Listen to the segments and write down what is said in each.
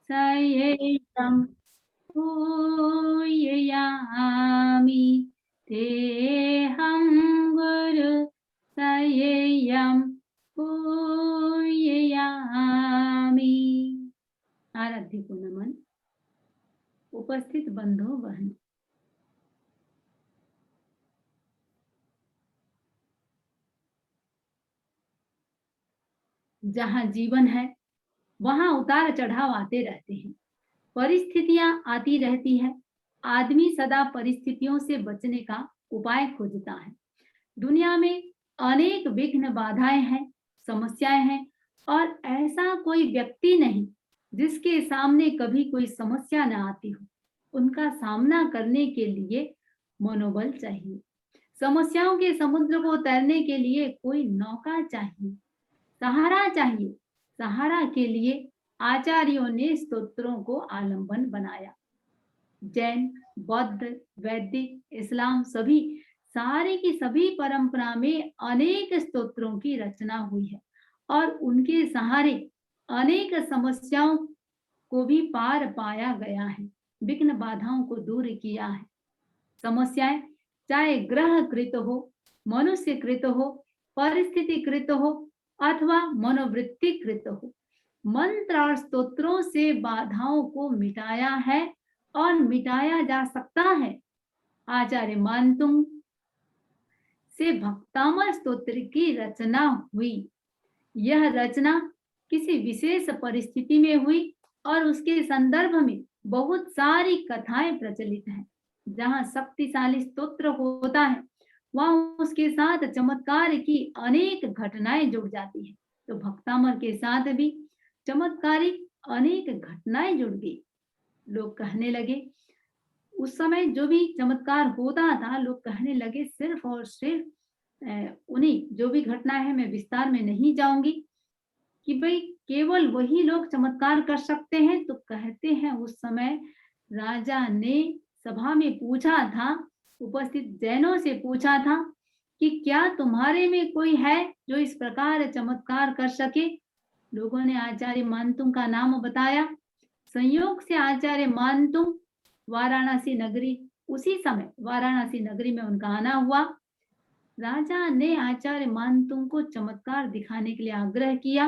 सयेयं पूजयामि तेऽहं गुरु सयेयं पूजयामि। आराध्य को नमन। उपस्थित बंधु बहन, जहाँ जीवन है वहां उतार चढ़ाव आते रहते हैं, परिस्थितियां आती रहती है। आदमी सदा परिस्थितियों से बचने का उपाय खोजता है। दुनिया में अनेक विघ्न बाधाएं हैं, समस्याएं हैं, और ऐसा कोई व्यक्ति नहीं जिसके सामने कभी कोई समस्या न आती हो। उनका सामना करने के लिए मनोबल चाहिए। समस्याओं के समुद्र को तैरने के लिए कोई नौका चाहिए, सहारा चाहिए। सहारा के लिए आचार्यों ने स्तोत्रों को आलंबन बनाया। जैन, बौद्ध, वैदिक, इस्लाम सभी सारे की सभी परंपरा में अनेक स्तोत्रों की रचना हुई है और उनके सहारे अनेक समस्याओं को भी पार पाया गया है, विघ्न बाधाओं को दूर किया है। समस्याएं चाहे ग्रह कृत हो, मनुष्य कृत हो, परिस्थिति कृत हो अथवा मनोवृत्ति कृत हो, मंत्र और स्तोत्रों से बाधाओं को मिटाया है और मिटाया जा सकता है। आचार्य मानतुंग से भक्तामर स्तोत्र की रचना हुई। यह रचना किसी विशेष परिस्थिति में हुई और उसके संदर्भ में बहुत सारी कथाएं प्रचलित हैं। जहां शक्तिशाली स्तोत्र होता है वहां उसके साथ चमत्कार की अनेक घटनाएं जुड़ जाती है। तो भक्तामर के साथ भी चमत्कारिक अनेक घटनाएं जुड़ गई। लोग कहने लगे, उस समय जो भी चमत्कार होता था, लोग कहने लगे सिर्फ और सिर्फ उन्हीं जो भी घटनाएं हैं, मैं विस्तार में नहीं जाऊंगी कि भाई केवल वही लोग चमत्कार कर सकते हैं। तो कहते हैं उस समय राजा ने सभा में पूछा था, उपस्थित जैनों से पूछा था कि क्या तुम्हारे में कोई है जो इस प्रकार चमत्कार कर सके। लोगों ने आचार्य मानतुंग का नाम बताया। संयोग से आचार्य मानतुंग वाराणसी नगरी, उसी समय वाराणसी नगरी में उनका आना हुआ। राजा ने आचार्य मानतुंग को चमत्कार दिखाने के लिए आग्रह किया।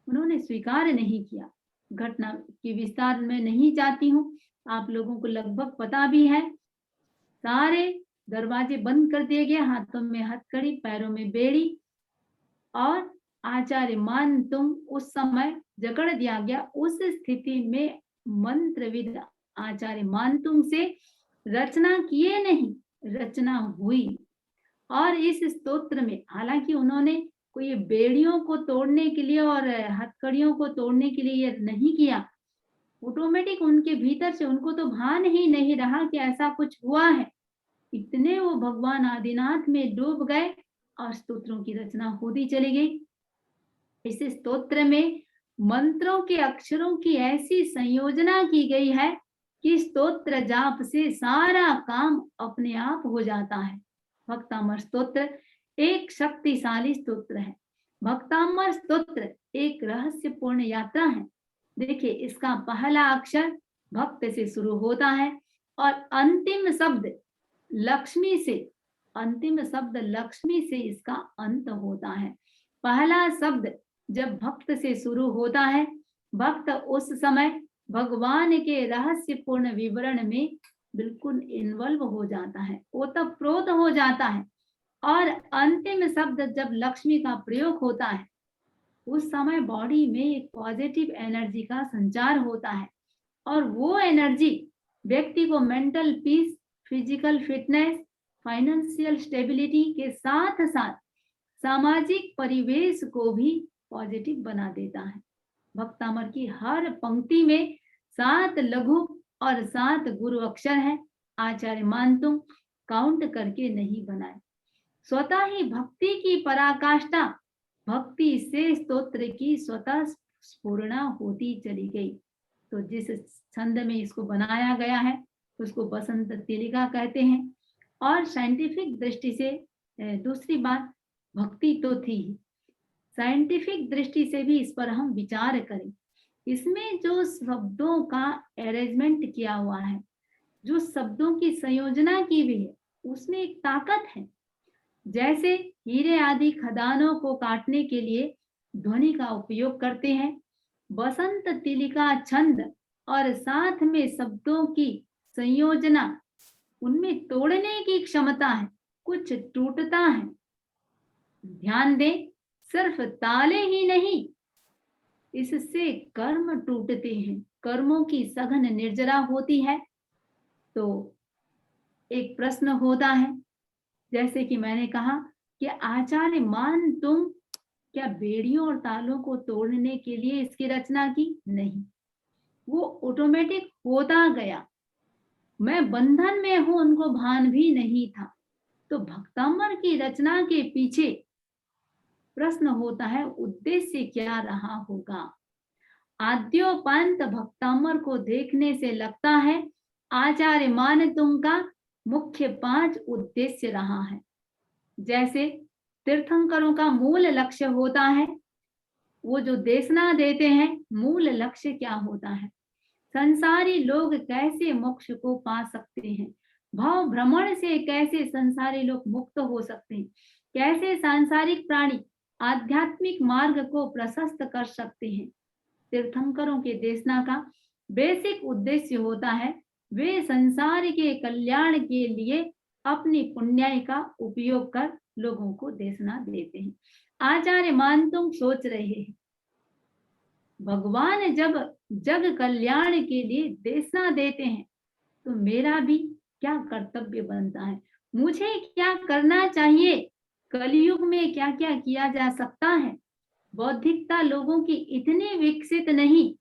उन्होंने स्वीकार नहीं किया। घटना के विस्तार में नहीं जाती हूँ, आप लोगों को लगभग पता भी है। सारे दरवाजे बंद कर दिए गए, हाथों में हथकड़ी, पैरों में बेड़ी, और आचार्य मानतुंग उस समय जकड़ दिया गया। उस स्थिति में मंत्रविद आचार्य मानतुंग से रचना किए नहीं, रचना हुई। और इस स्तोत्र में हालांकि उन्होंने कोई बेड़ियों को तोड़ने के लिए और हथकड़ियों को तोड़ने के लिए ये नहीं किया, ऑटोमेटिक उनके भीतर से उनको तो भान ही नहीं रहा कि ऐसा कुछ हुआ है। इतने वो भगवान आदिनाथ में डूब गए और स्तोत्रों की रचना होती चली गई। इस स्तोत्र में मंत्रों के अक्षरों की ऐसी संयोजना की गई है कि स्तोत्र जाप से सारा काम अपने आप हो जाता है। भक्तामर स्तोत्र एक शक्तिशाली स्तोत्र है। भक्तामर स्तोत्र एक रहस्यपूर्ण यात्रा है। देखिए, इसका पहला अक्षर भक्त से शुरू होता है और अंतिम शब्द लक्ष्मी से इसका अंत होता है। पहला शब्द जब भक्त से शुरू होता है, भक्त उस समय भगवान के रहस्यपूर्ण विवरण में बिल्कुल इन्वॉल्व हो जाता है, ओतप्रोत हो जाता है। और अंतिम शब्द जब लक्ष्मी का प्रयोग होता है, उस समय बॉडी में एक पॉजिटिव एनर्जी का संचार होता है और वो एनर्जी व्यक्ति को mental peace, physical fitness, financial stability के साथ साथ सामाजिक परिवेश को भी पॉजिटिव बना देता है। भक्तामर की हर पंक्ति में 7 लघु और 7 गुरु अक्षर है। आचार्य मानतुंग काउंट करके नहीं बनाए। स्वतः ही भक्ति की पराकाष्ठा, भक्ति से स्तोत्र की स्वतः स्फुरणा होती चली गई। तो जिस छंद में इसको बनाया गया है उसको बसंत तिलिका कहते हैं। और साइंटिफिक दृष्टि से दूसरी बात, भक्ति तो थी, साइंटिफिक दृष्टि से भी इस पर हम विचार करें इसमें जो शब्दों का अरेंजमेंट किया हुआ है, जो शब्दों की संयोजना की हुई है, उसमें एक ताकत है। जैसे हीरे आदि खदानों को काटने के लिए ध्वनि का उपयोग करते हैं, बसंत तिलिका छंद और साथ में शब्दों की संयोजना, उनमें तोड़ने की क्षमता है, कुछ टूटता है। ध्यान दें, सिर्फ ताले ही नहीं, इससे कर्म टूटते हैं, कर्मों की सघन निर्जरा होती है। तो एक प्रश्न होता है, जैसे कि मैंने कहा कि आचार्य मान तुम क्या बेड़ियों और तालों को तोड़ने के लिए इसकी रचना की? नहीं, वो ऑटोमेटिक होता गया। मैं बंधन में हूं उनको भान भी नहीं था। तो भक्तामर की रचना के पीछे प्रश्न होता है, उद्देश्य क्या रहा होगा? आद्योपांत भक्तामर को देखने से लगता है आचार्य मान तुम का मुख्य 5 उद्देश्य रहा है। जैसे तीर्थंकरों का मूल लक्ष्य होता है, वो जो देशना देते हैं, मूल लक्ष्य क्या होता है? संसारी लोग कैसे मोक्ष को पा सकते हैं, भाव भ्रमण से कैसे संसारी लोग मुक्त हो सकते हैं, कैसे सांसारिक प्राणी आध्यात्मिक मार्ग को प्रशस्त कर सकते हैं। तीर्थंकरों के देशना का बेसिक उद्देश्य होता है, वे संसार के कल्याण के लिए अपनी पुण्याई का उपयोग कर लोगों को देशना देते हैं। आचार्य मानतुंग सोच रहे हैं, भगवान जब जग कल्याण के लिए देशना देते हैं, तो मेरा भी क्या कर्तव्य बनता है, मुझे क्या करना चाहिए, कलयुग में क्या क्या किया जा सकता है। बौद्धिकता लोगों की इतनी विकसित नहीं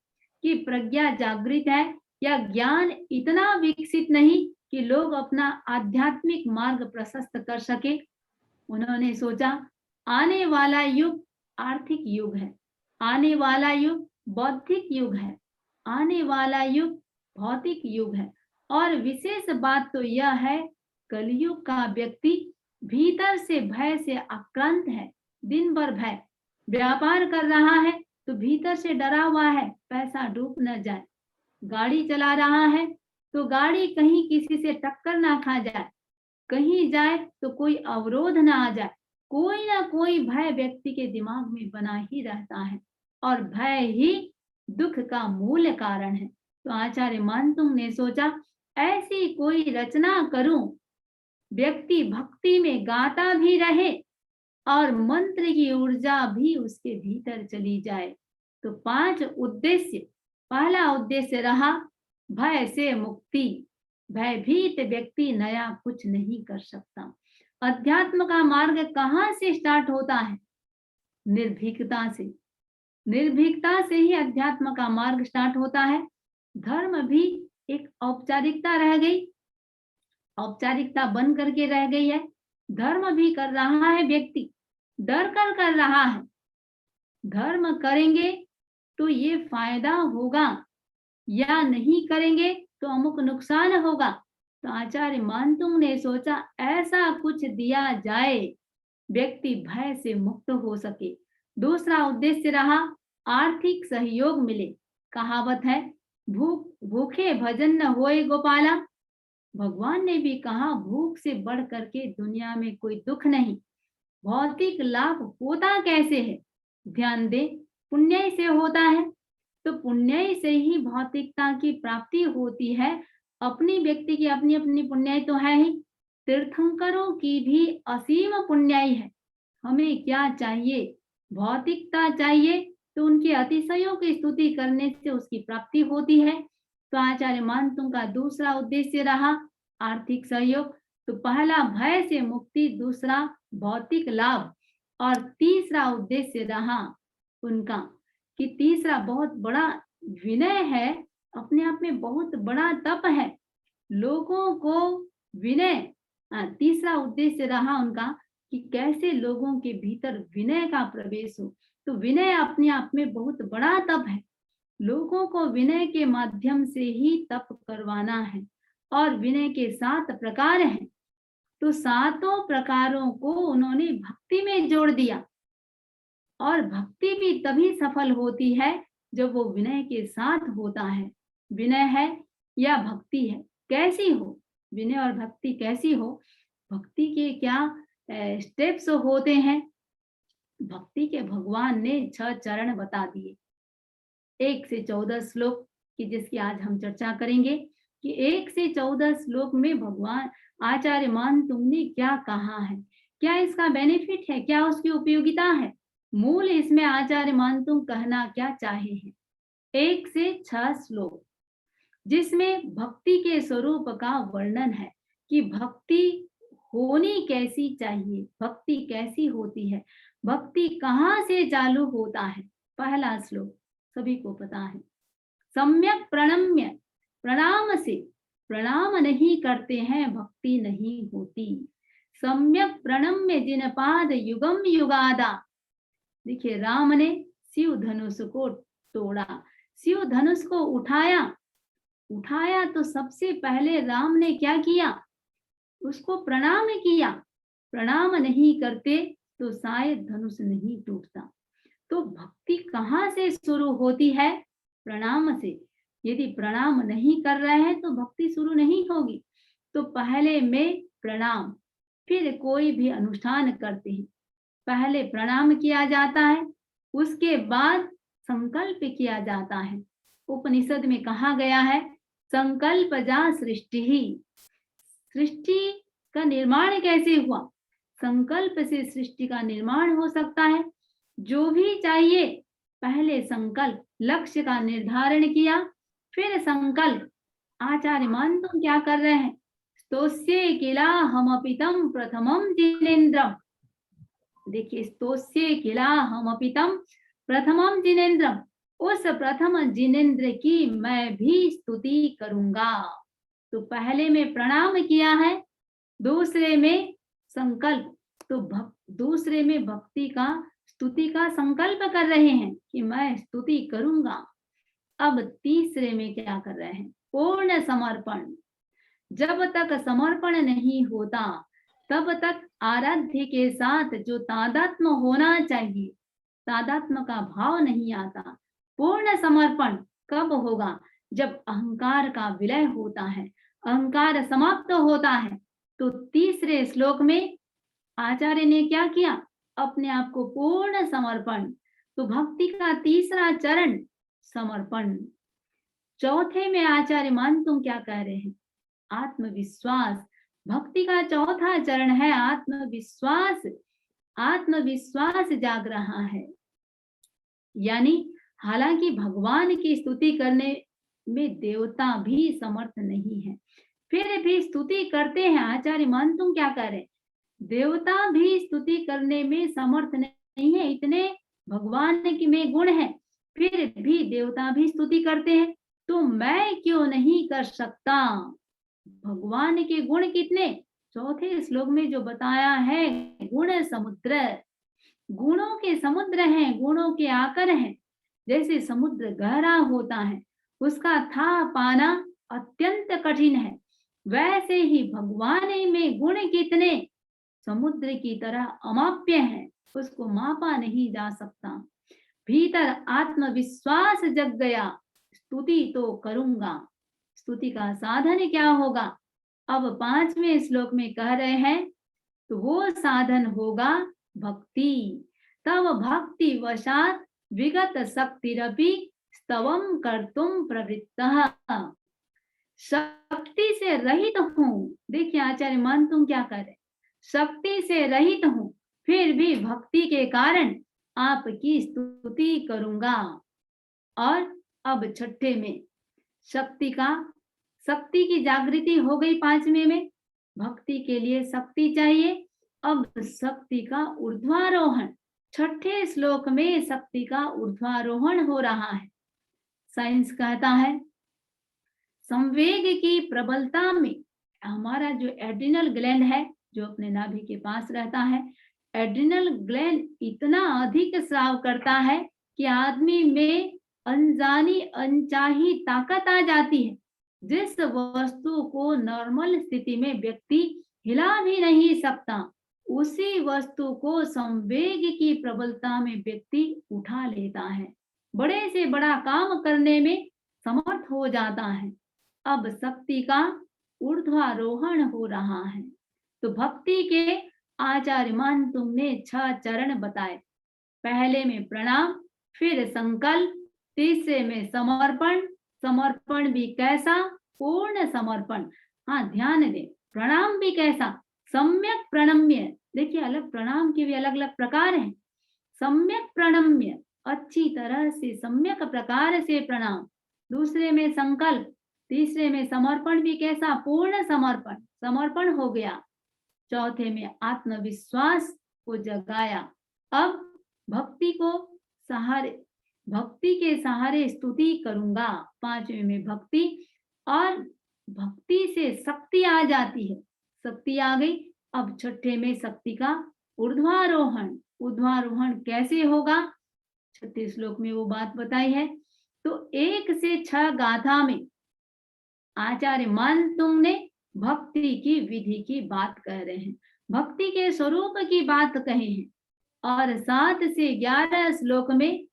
कि प्रज्ञा जागृत है, या ज्ञान इतना विकसित नहीं कि लोग अपना आध्यात्मिक मार्ग प्रशस्त कर सके। उन्होंने सोचा आने वाला युग आर्थिक युग है, आने वाला युग बौद्धिक युग है, आने वाला युग भौतिक युग है, और विशेष बात तो यह है, कलयुग का व्यक्ति भीतर से भय से आक्रांत है। दिन भर भय, व्यापार कर रहा है तो भीतर से डरा हुआ है पैसा डूब न जाए, गाड़ी चला रहा है तो गाड़ी कहीं किसी से टक्कर ना खा जाए, कहीं जाए तो कोई अवरोध ना आ जाए, कोई ना कोई भय व्यक्ति के दिमाग में बना ही रहता है, और भय ही दुख का मूल कारण है। तो आचार्य मानतुंग ने सोचा ऐसी कोई रचना करूं, व्यक्ति भक्ति में गाता भी रहे और मंत्र की ऊर्जा भी उसके भीतर चली जाए। तो 5 उद्देश्य। पहला उद्देश्य रहा भय से मुक्ति, भयभीत व्यक्ति नया कुछ नहीं कर सकता। अध्यात्म का मार्ग कहाँ से स्टार्ट होता है? निर्भीकता से। निर्भीकता से ही अध्यात्म का मार्ग स्टार्ट होता है। धर्म भी एक औपचारिकता रह गई, औपचारिकता बन करके रह गई है। धर्म भी कर रहा है व्यक्ति, डर कर रहा है। धर्म करेंगे तो ये फायदा होगा, या नहीं करेंगे तो अमुक नुकसान होगा। तो आचार्य मानतुंग ने सोचा ऐसा कुछ दिया जाए व्यक्ति भय से मुक्त हो सके। दूसरा उद्देश्य रहा आर्थिक सहयोग मिले। कहावत है भूखे भजन न होए गोपाला। भगवान ने भी कहा भूख से बढ़ करके दुनिया में कोई दुख नहीं। भौतिक लाभ होता कैसे है? ध्यान दे, पुण्य से होता है। तो पुण्य से ही भौतिकता की प्राप्ति होती है। अपनी व्यक्ति की अपनी अपनी पुण्याई तो है ही, तीर्थंकरों की भी असीम पुण्याई है। हमें क्या चाहिए? भौतिकता चाहिए तो उनके अतिशयों की स्तुति करने से उसकी प्राप्ति होती है। तो आचार्य मानतुंग का दूसरा उद्देश्य रहा आर्थिक सहयोग। तो पहला भय से मुक्ति, दूसरा भौतिक लाभ, और तीसरा उद्देश्य रहा उनका कि तीसरा बहुत बड़ा विनय है, अपने आप में बहुत बड़ा तप है, लोगों को विनय। तीसरा उद्देश्य रहा उनका कि कैसे लोगों के भीतर विनय का प्रवेश हो। तो विनय अपने आप में बहुत बड़ा तप है, लोगों को विनय के माध्यम से ही तप करवाना है। और विनय के 7 प्रकार हैं, तो 7 प्रकारों को उन्होंने भक्ति में जोड़ दिया। और भक्ति भी तभी सफल होती है जब वो विनय के साथ होता है। विनय है या भक्ति है, कैसी हो, विनय और भक्ति कैसी हो, भक्ति के क्या स्टेप्स होते हैं। भक्ति के भगवान ने 6 चरण बता दिए। 1 से 14 श्लोक की जिसकी आज हम चर्चा करेंगे कि 1 से 14 श्लोक में भगवान आचार्य मान तुमने क्या कहा है, क्या इसका बेनिफिट है, क्या उसकी उपयोगिता है, मूल इसमें आचार्य मान तुम कहना क्या चाहे हैं। 1 से 6 श्लोक जिसमें भक्ति के स्वरूप का वर्णन है कि भक्ति होनी कैसी चाहिए, भक्ति कैसी होती है, भक्ति कहाँ से चालू होता है। पहला श्लोक सभी को पता है, सम्यक प्रणम्य, प्रणाम से, प्रणाम नहीं करते हैं भक्ति नहीं होती। सम्यक प्रणम्य जिन पाद युगम युगादा। देखिए राम ने शिव धनुष को तोड़ा, शिव धनुष को उठाया तो सबसे पहले राम ने क्या किया, उसको प्रणाम किया। प्रणाम नहीं करते तो शायद धनुष नहीं टूटता। तो भक्ति कहाँ से शुरू होती है, प्रणाम से। यदि प्रणाम नहीं कर रहे हैं तो भक्ति शुरू नहीं होगी। तो पहले में प्रणाम, फिर कोई भी अनुष्ठान करते हैं पहले प्रणाम किया जाता है, उसके बाद संकल्प किया जाता है। उपनिषद में कहा गया है संकल्प जा सृष्टि ही। सृष्टि का निर्माण कैसे हुआ, संकल्प से सृष्टि का निर्माण हो सकता है। जो भी चाहिए पहले संकल्प, लक्ष्य का निर्धारण किया, फिर संकल्प। आचार्य मान तुम क्या कर रहे हैं, स्तोष्ये किला हमपितम प्रथमम जिनेन्द्रम। देखिए स्तोष्ये किला हमपितम प्रथमम जिनेन्द्रम, उस प्रथम जिनेन्द्र की मैं भी स्तुति करूंगा। तो पहले में प्रणाम किया है, दूसरे में संकल्प, तो दूसरे में भक्ति का स्तुति का संकल्प कर रहे हैं कि मैं स्तुति करूंगा। अब तीसरे में क्या कर रहे हैं, पूर्ण समर्पण। जब तक समर्पण नहीं होता तब तक आराध्य के साथ जो तादात्म्य होना चाहिए, तादात्म्य का भाव नहीं आता। पूर्ण समर्पण कब होगा, जब अहंकार का विलय होता है, अहंकार समाप्त होता है। तो तीसरे श्लोक में आचार्य ने क्या किया, अपने आप को पूर्ण समर्पण। तो भक्ति का तीसरा चरण समर्पण। चौथे में आचार्य मान तुम क्या कह रहे हैं, आत्मविश्वास। भक्ति का चौथा चरण है आत्मविश्वास। आत्मविश्वास जाग रहा है, यानी हालांकि भगवान की स्तुति करने में देवता भी समर्थ नहीं है, फिर भी स्तुति करते हैं। आचार्य मान तुम क्या कह रहे हैं, देवता भी स्तुति करने में समर्थ नहीं है, इतने भगवान की में गुण है, फिर भी देवता भी स्तुति करते हैं, तो मैं क्यों नहीं कर सकता। भगवान के गुण कितने, चौथे श्लोक में जो बताया है, गुण समुद्र, गुणों के समुद्र हैं, गुणों के आकर हैं। जैसे समुद्र गहरा होता है, उसका था पाना अत्यंत कठिन है, वैसे ही भगवान में गुण कितने समुद्र की तरह अमाप्य है, उसको मापा नहीं जा सकता। भीतर आत्मविश्वास जग गया, स्तुति तो करूंगा। स्तुति का साधन क्या होगा, अब 5वें श्लोक में कह रहे हैं, तो वो साधन होगा भक्ति। तब भक्ति वशात विगत शक्तिरपि स्तवम कर्तुम प्रवृत्तः। शक्ति से रहित हूं, देखिए आचार्य मान तुम क्या कर रहे, शक्ति से रहित हूं, फिर भी भक्ति के कारण आपकी स्तुति करूंगा। और अब छठे में शक्ति की जागृति हो गई। 5वें में भक्ति के लिए शक्ति चाहिए, अब शक्ति का ऊर्ध्वारोहण। छठे श्लोक में शक्ति का ऊर्ध्वारोहण हो रहा है। साइंस कहता है संवेग की प्रबलता में हमारा जो एड्रिनल ग्लैंड है, जो अपने नाभि के पास रहता है, एड्रिनल ग्लैंड इतना अधिक स्राव करता है कि आदमी में अनजानी अनचाही ताकत आ जाती है। जिस वस्तु को नॉर्मल स्थिति में व्यक्ति हिला भी नहीं सकता, उसी वस्तु को संवेग की प्रबलता में व्यक्ति उठा लेता है। बड़े से बड़ा काम करने में समर्थ हो जाता है। अब शक्ति का ऊर्ध्वारोहण हो रहा है। तो भक्ति के आचार्य मान तुमने 6 चरण बताए। पहले में प्रणाम, फिर संकल्प, तीसरे में समर्पण, समर्पण भी कैसा? पूर्ण समर्पण। हाँ, ध्यान दे, प्रणाम भी कैसा? सम्यक प्रणम्य। देखिए, अलग प्रणाम के भी अलग अलग प्रकार हैं। सम्यक प्रणम्य, अच्छी तरह से सम्यक प्रकार से प्रणाम। दूसरे में संकल्प, तीसरे में समर्पण भी कैसा? पूर्ण समर्पण, समर्पण हो गया। चौथे में आत्मविश्वास को जगाया। अब भक्ति को सहारे, भक्ति के सहारे स्तुति करूंगा। पांचवें में भक्ति, और भक्ति से शक्ति आ जाती है, शक्ति आ गई। अब छठे में शक्ति का ऊर्ध्वारोहण। ऊर्ध्वारोहण कैसे होगा? छठे श्लोक में वो बात बताई है। तो 1 से 6 गाथा में आचार्य मान तुमने भक्ति की विधि की बात कह रहे हैं, भक्ति के स्वरूप की बात कहे हैं। और 7 से 11 श्लोक में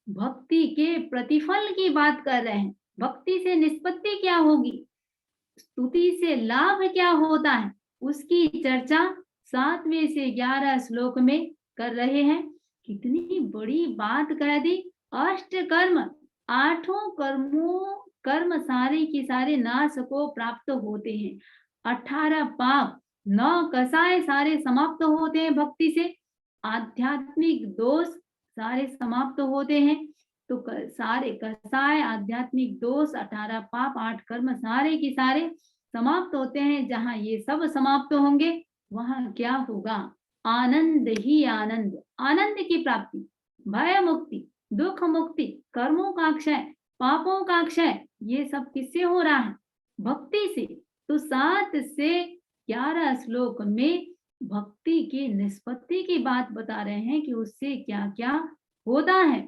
भक्ति के प्रतिफल की बात कर रहे हैं। भक्ति से निष्पत्ति क्या होगी, स्तुति से लाभ क्या होता है, उसकी चर्चा 7वें से 11 श्लोक में कर रहे हैं। कितनी बड़ी बात कह दी। अष्ट कर्म, 8 कर्म सारे की सारे नाश को प्राप्त होते हैं। 18 पाप, 9 कसाय सारे समाप्त होते हैं भक्ति से। आध्यात्मिक दोष सारे समाप्त होते हैं। तो सारे कसाय, आध्यात्मिक दोष, 18 पाप, 8 कर्म सारे की सारे समाप्त होते हैं। जहां ये सब समाप्त होंगे वहां क्या होगा? आनंद ही आनंद, आनंद की प्राप्ति, भय मुक्ति, दुख मुक्ति, कर्मों का क्षय, पापों का क्षय। ये सब किससे हो रहा है? भक्ति से। तो 7 से 11 श्लोक में भक्ति की निष्पत्ति की बात बता रहे हैं कि उससे क्या क्या होता है।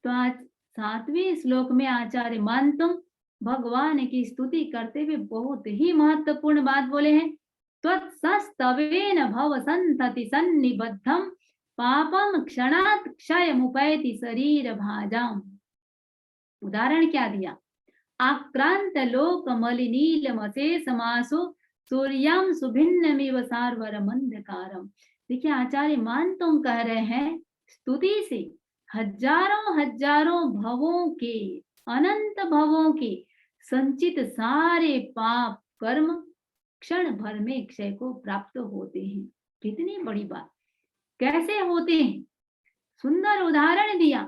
तो आज 7वें श्लोक में आचार्य मान तुम भगवान की स्तुति करते हुए बहुत ही महत्वपूर्ण बात बोले हैं। त्वत्सस्तवेन भव संतति सन्निबद्धम पापम क्षणात् क्षयमुपैति शरीर भाजाम। उदाहरण क्या दिया? आक्रांत लोक मलिनीलमशेषमासु सूर्यम सुभिन्नमिव सार्वरम अंधकारम। देखिए, आचार्य मान तुम कह रहे हैं स्तुति से हजारों हजारों भवों के, अनंत भवों के संचित सारे पाप कर्म क्षण भर में क्षय को प्राप्त होते हैं। कितनी बड़ी बात! कैसे होते हैं? सुंदर उदाहरण दिया।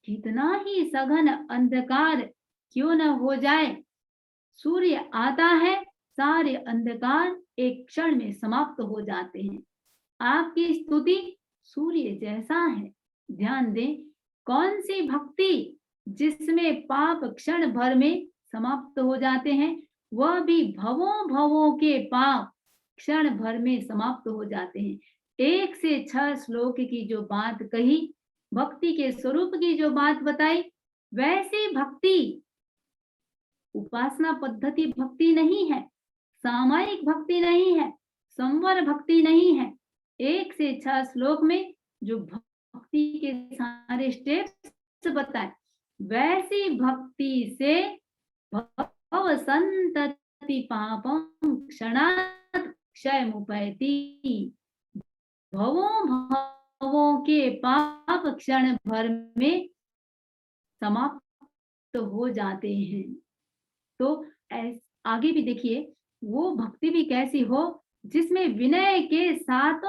कितना ही सघन अंधकार क्यों न हो जाए, सूर्य आता है, सारे अंधकार एक क्षण में समाप्त हो जाते हैं। आपकी स्तुति सूर्य जैसा है। ध्यान दें, कौन सी भक्ति जिसमें पाप क्षण भर में समाप्त हो जाते हैं, वह भी भवों भवों के पाप क्षण भर में समाप्त हो जाते हैं। 1 से 6 श्लोक की जो बात कही, भक्ति के स्वरूप की जो बात बताई, वैसी भक्ति उपासना पद्धति भक्ति नहीं है, सामायिक भक्ति नहीं है, संवर भक्ति नहीं है। 1 से 6 श्लोक में जो भक्ति के सारे स्टेप्स बताए, वैसी भक्ति से भव संतति पापम क्षणात् क्षयमुपैति। भवों भवों के पाप क्षण भर में समाप्त हो जाते हैं। तो आगे भी देखिए, वो भक्ति भी कैसी हो जिसमें विनय के 7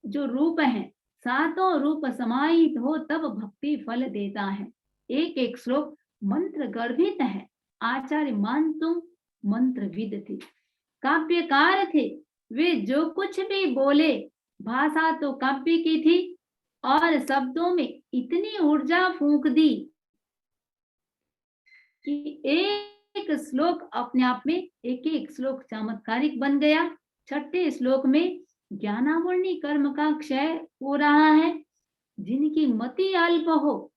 जो रूप हैं, 7 रूप समाहित हो, तब भक्ति फल देता है। एक एक श्लोक मंत्र गर्भित है। आचार्य मान तुम मंत्रविद थे, काव्यकार थे। वे जो कुछ भी बोले, भाषा तो काव्य की थी और शब्दों में इतनी ऊर्जा फूंक दी कि एक श्लोक अपने आप में, एक एक श्लोक चमत्कारिक बन गया। 6ठे श्लोक में ज्ञानावरणी कर्म का क्षय हो रहा है। जिनकी मति अल्प हो,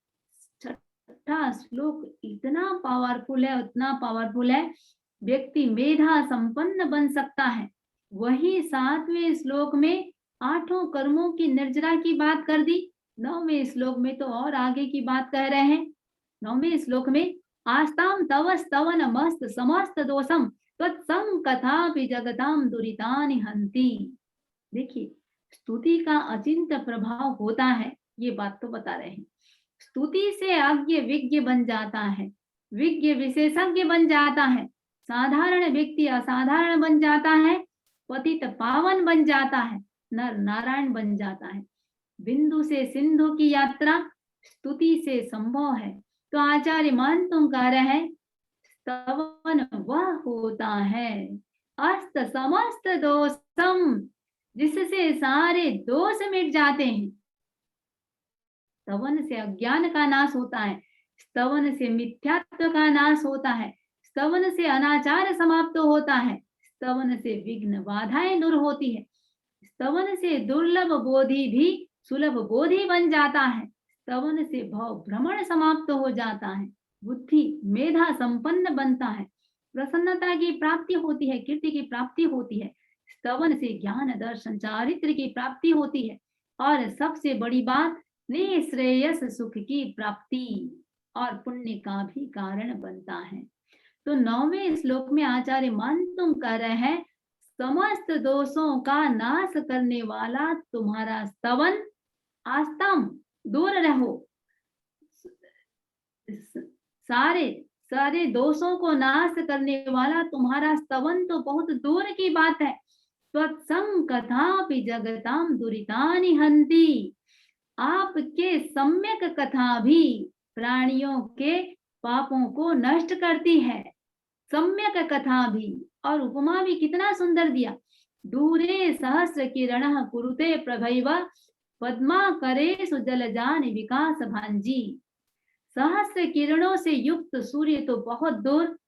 6ठा श्लोक इतना पावरफुल है, उतना पावरफुल है, व्यक्ति मेधा संपन्न बन सकता है। वही 7वें श्लोक में 8 कर्मों की निर्जरा की बात कर दी। 9वें श्लोक में तो और आगे की बात कह रहे हैं। 9वें श्लोक में आस्ताम तव स्तवन मस्त समस्त दोषम त्वत्संग कथापि जगताम दुरितानि हंति। देखिए, स्तुति का अचिंत्य प्रभाव होता है, ये बात तो बता रहे हैं। स्तुति से अज्ञ विज्ञ बन जाता है, विज्ञ विशेषज्ञ बन जाता है, साधारण व्यक्ति असाधारण बन जाता है, पतित पावन बन जाता है, नर नारायण बन जाता है। बिंदु से सिंधु की यात्रा स्तुति से संभव है। तो आचार्य मान तुम कह रहे हैं स्तवन वह होता है अस्त समस्त दोषम, जिससे सारे दोष मिट जाते हैं। स्तवन से अज्ञान का नाश होता है, स्तवन से मिथ्यात्व का नाश होता है, स्तवन से अनाचार समाप्त होता है, स्तवन से विघ्न बाधाएं दूर होती है, स्तवन से दुर्लभ बोधि भी सुलभ बोधि बन जाता है, स्तवन से भव भ्रमण समाप्त हो जाता है, बुद्धि मेधा संपन्न बनता है, प्रसन्नता की प्राप्ति होती है, कीर्ति की प्राप्ति होती है, स्तवन से ज्ञान दर्शन चारित्र की प्राप्ति होती है, और सबसे बड़ी बात निःश्रेयस सुख की प्राप्ति और पुण्य का भी कारण बनता है। तो 9वें श्लोक में आचार्य मान तुम कह रहे हैं समस्त दोषों का नाश करने वाला तुम्हारा स्तवन, आस्तम दूर रहो, सारे सारे दोषों को नाश करने वाला तुम्हारा स्तवन तो बहुत दूर की बात है। त्वत्संग कथापि जगताम दुरितानि हन्ति, आपके सम्यक कथा भी प्राणियों के पापों को नष्ट करती है। सम्यक कथा भी, और उपमा भी कितना सुंदर दिया। दूरे सहस्र किरण कुरुते प्रभैव पद्मा करेषु जलजान विकास भांजी। सहस्र किरणों से युक्त सूर्य तो बहुत दूर,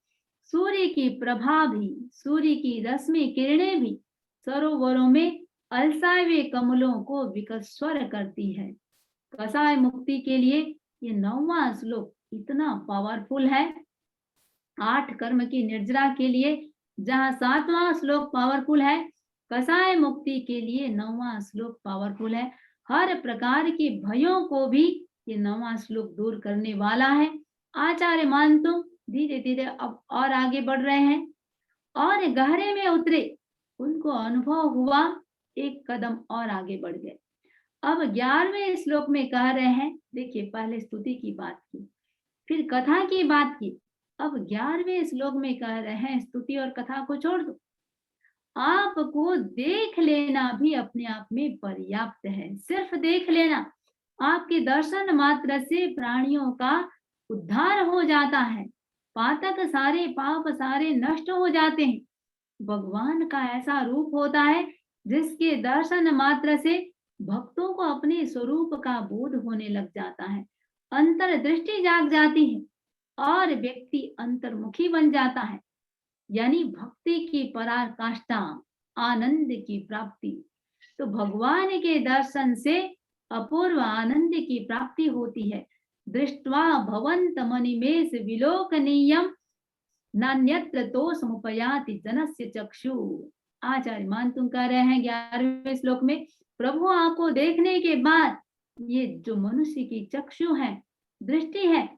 सूर्य की प्रभा भी, सूर्य की रश्मि किरणें भी सरोवरों में अलसाए हुए कमलों को विकस्वर करती है। कसाय मुक्ति के लिए ये 9वां श्लोक इतना पावरफुल है। 8 कर्म की निर्जरा के लिए जहां 7वां श्लोक पावरफुल है, कसाय मुक्ति के लिए 9वां श्लोक पावरफुल है। हर प्रकार के भयों को भी ये 9वां श्लोक दूर करने वाला है। आचार्य मान तुम धीरे धीरे अब और आगे बढ़ रहे हैं और गहरे में उतरे, उनको अनुभव हुआ, एक कदम और आगे बढ़ गए। अब 11वें श्लोक में कह रहे हैं, देखिए पहले स्तुति की बात की, फिर कथा की बात की, अब 11वें श्लोक में कह रहे हैं स्तुति और कथा को छोड़ दो, आपको देख लेना भी अपने आप में पर्याप्त है। सिर्फ देख लेना, आपके दर्शन मात्र से प्राणियों का उद्धार हो जाता है, पातक सारे पाप सारे नष्ट हो जाते हैं। भगवान का ऐसा रूप होता है जिसके दर्शन मात्र से भक्तों को अपने स्वरूप का बोध होने लग जाता है, अंतर दृष्टि जाग जाती है और व्यक्ति अंतर्मुखी बन जाता है, यानी भक्ति की पराकाष्ठा, आनंद की प्राप्ति। तो भगवान के दर्शन से अपूर्व आनंद की प्राप्ति होती है। दृष्ट्वा भवंत मणिमेष विलोकनीयम नान्यत्र तो समुपयाति जनस्य चक्षु। आचार्य मान तुम कह रहे हैं 11वें श्लोक में, प्रभु आपको देखने के बाद ये जो मनुष्य की चक्षु है, दृष्टि है,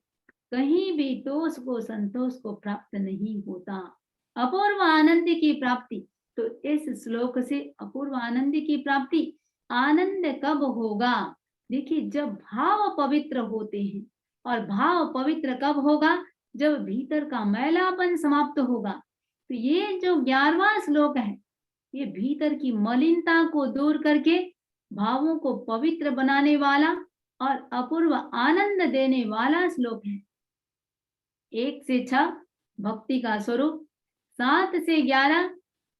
कहीं भी दोष को संतोष को प्राप्त नहीं होता। अपूर्व आनंद की प्राप्ति, तो इस श्लोक से अपूर्व आनंद की प्राप्ति, आनंद कब होगा? देखिए जब भाव पवित्र होते हैं, और भाव पवित्र कब होगा? जब भीतर का मैलापन समाप्त होगा। तो ये जो 11वां श्लोक है, ये भीतर की मलिनता को दूर करके भावों को पवित्र बनाने वाला और अपूर्व आनंद देने वाला श्लोक है। 1 से 6 भक्ति का स्वरूप, 7 से 11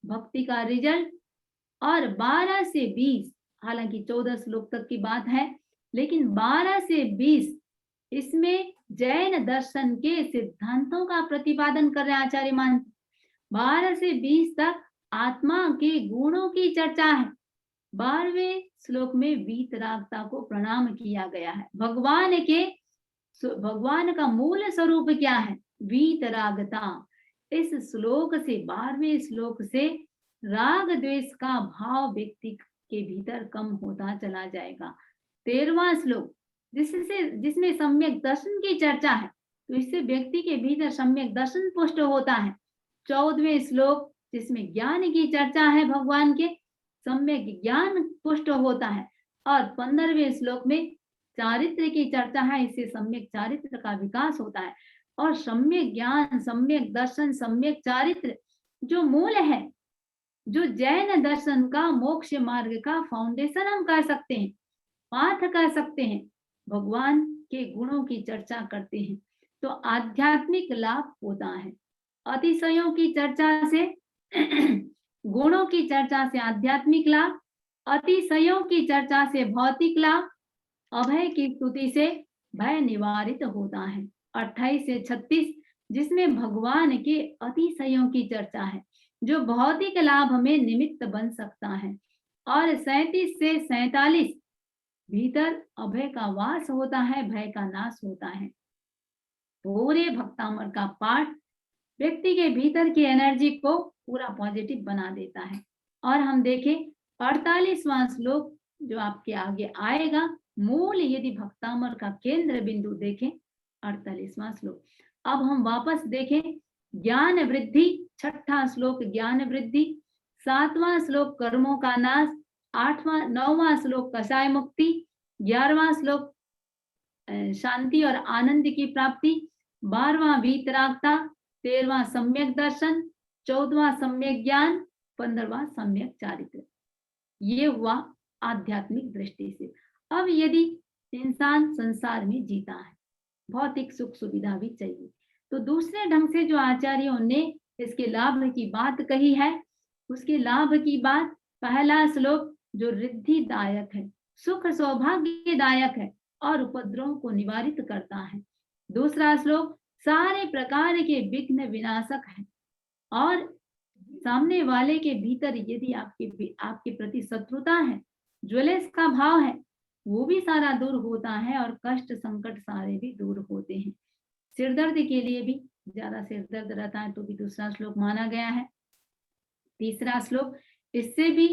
भक्ति का रिजल्ट, और 12 से 20, हालांकि 14 श्लोक तक की बात है, लेकिन 12 से 20 इसमें जैन दर्शन के सिद्धांतों का प्रतिपादन कर रहे आचार्य मान। 12 से 20 तक आत्मा के गुणों की चर्चा है। 12वें श्लोक में वीतरागता को प्रणाम किया गया है। भगवान का मूल स्वरूप क्या है? वीतरागता। इस श्लोक से, 12वें श्लोक से राग द्वेष का भाव व्यक्ति के भीतर कम होता चला जाएगा। 13वां श्लोक जिसमें सम्यक दर्शन की चर्चा है, तो इससे व्यक्ति के भीतर सम्यक दर्शन पुष्ट होता है। 14वें श्लोक जिसमें ज्ञान की चर्चा है, भगवान के सम्यक ज्ञान पुष्ट होता है। और 15वें श्लोक में चारित्र की चर्चा है, इससे सम्यक चारित्र का विकास होता है। और सम्यक ज्ञान, सम्यक दर्शन, सम्यक चारित्र जो मूल है, जो जैन दर्शन का, मोक्ष मार्ग का फाउंडेशन हम कह सकते हैं, पाठ कह सकते हैं। भगवान के गुणों की चर्चा करते हैं तो आध्यात्मिक लाभ होता है। अतिशयों की चर्चा से गुणों की चर्चा से आध्यात्मिक लाभ, अतिशयों की चर्चा से भौतिक लाभ, अभय की स्तुति से भय निवारित होता है। 28 से 36 जिसमें भगवान के अतिशयों की चर्चा है, जो भौतिक लाभ में निमित्त बन सकता है। और 37 से 47 भीतर अभय का वास होता है, भय का नाश होता है। पूरे भक्तामृत का पाठ व्यक्ति के भीतर की एनर्जी को पूरा पॉजिटिव बना देता है। और हम देखें 48वां श्लोक जो आपके आगे आएगा, मूल यदि भक्तामृत का केंद्र बिंदु देखें, 48वां श्लोक। अब हम वापस देखें ज्ञान वृद्धि, 6वां श्लोक ज्ञान वृद्धि, 7वां श्लोक कर्मों का नाश, 9वां श्लोक कषाय मुक्ति, 11वां श्लोक शांति और आनंद की प्राप्ति, 12वां वीतरागता, 13वां सम्यक दर्शन, 14वां सम्यक ज्ञान, 15वां सम्यक चारित्र। ये हुआ आध्यात्मिक दृष्टि से। अब यदि इंसान संसार में जीता है, भौतिक सुख सुविधा भी चाहिए, तो दूसरे ढंग से जो आचार्यों ने इसके लाभ की बात कही है, उसके लाभ की बात, पहला श्लोक जो रिद्धिदायक है, सुख सौभाग्यदायक है और उपद्रव को निवारित करता है। दूसरा श्लोक सारे प्रकार के विघ्न विनाशक है और सामने वाले के भीतर यदि आपके प्रति शत्रुता है, ज्वेलस का भाव है, वो भी सारा दूर होता है और कष्ट संकट सारे भी दूर होते हैं। सिरदर्द के लिए भी, ज्यादा सिरदर्द रहता है तो भी दूसरा श्लोक माना गया है। तीसरा श्लोक इससे भी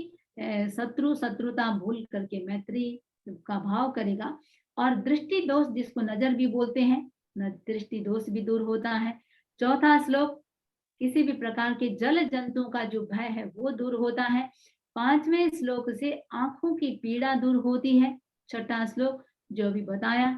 शत्रुता भूल करके मैत्री का भाव करेगा। और दृष्टि दोष जिसको नजर भी बोलते हैं, दृष्टि दोष भी दूर होता है। चौथा श्लोक किसी भी प्रकार के जल जंतुओं का जो भय है वो दूर होता है। 5वें श्लोक से आंखों की पीड़ा दूर होती है। 6वां श्लोक जो भी बताया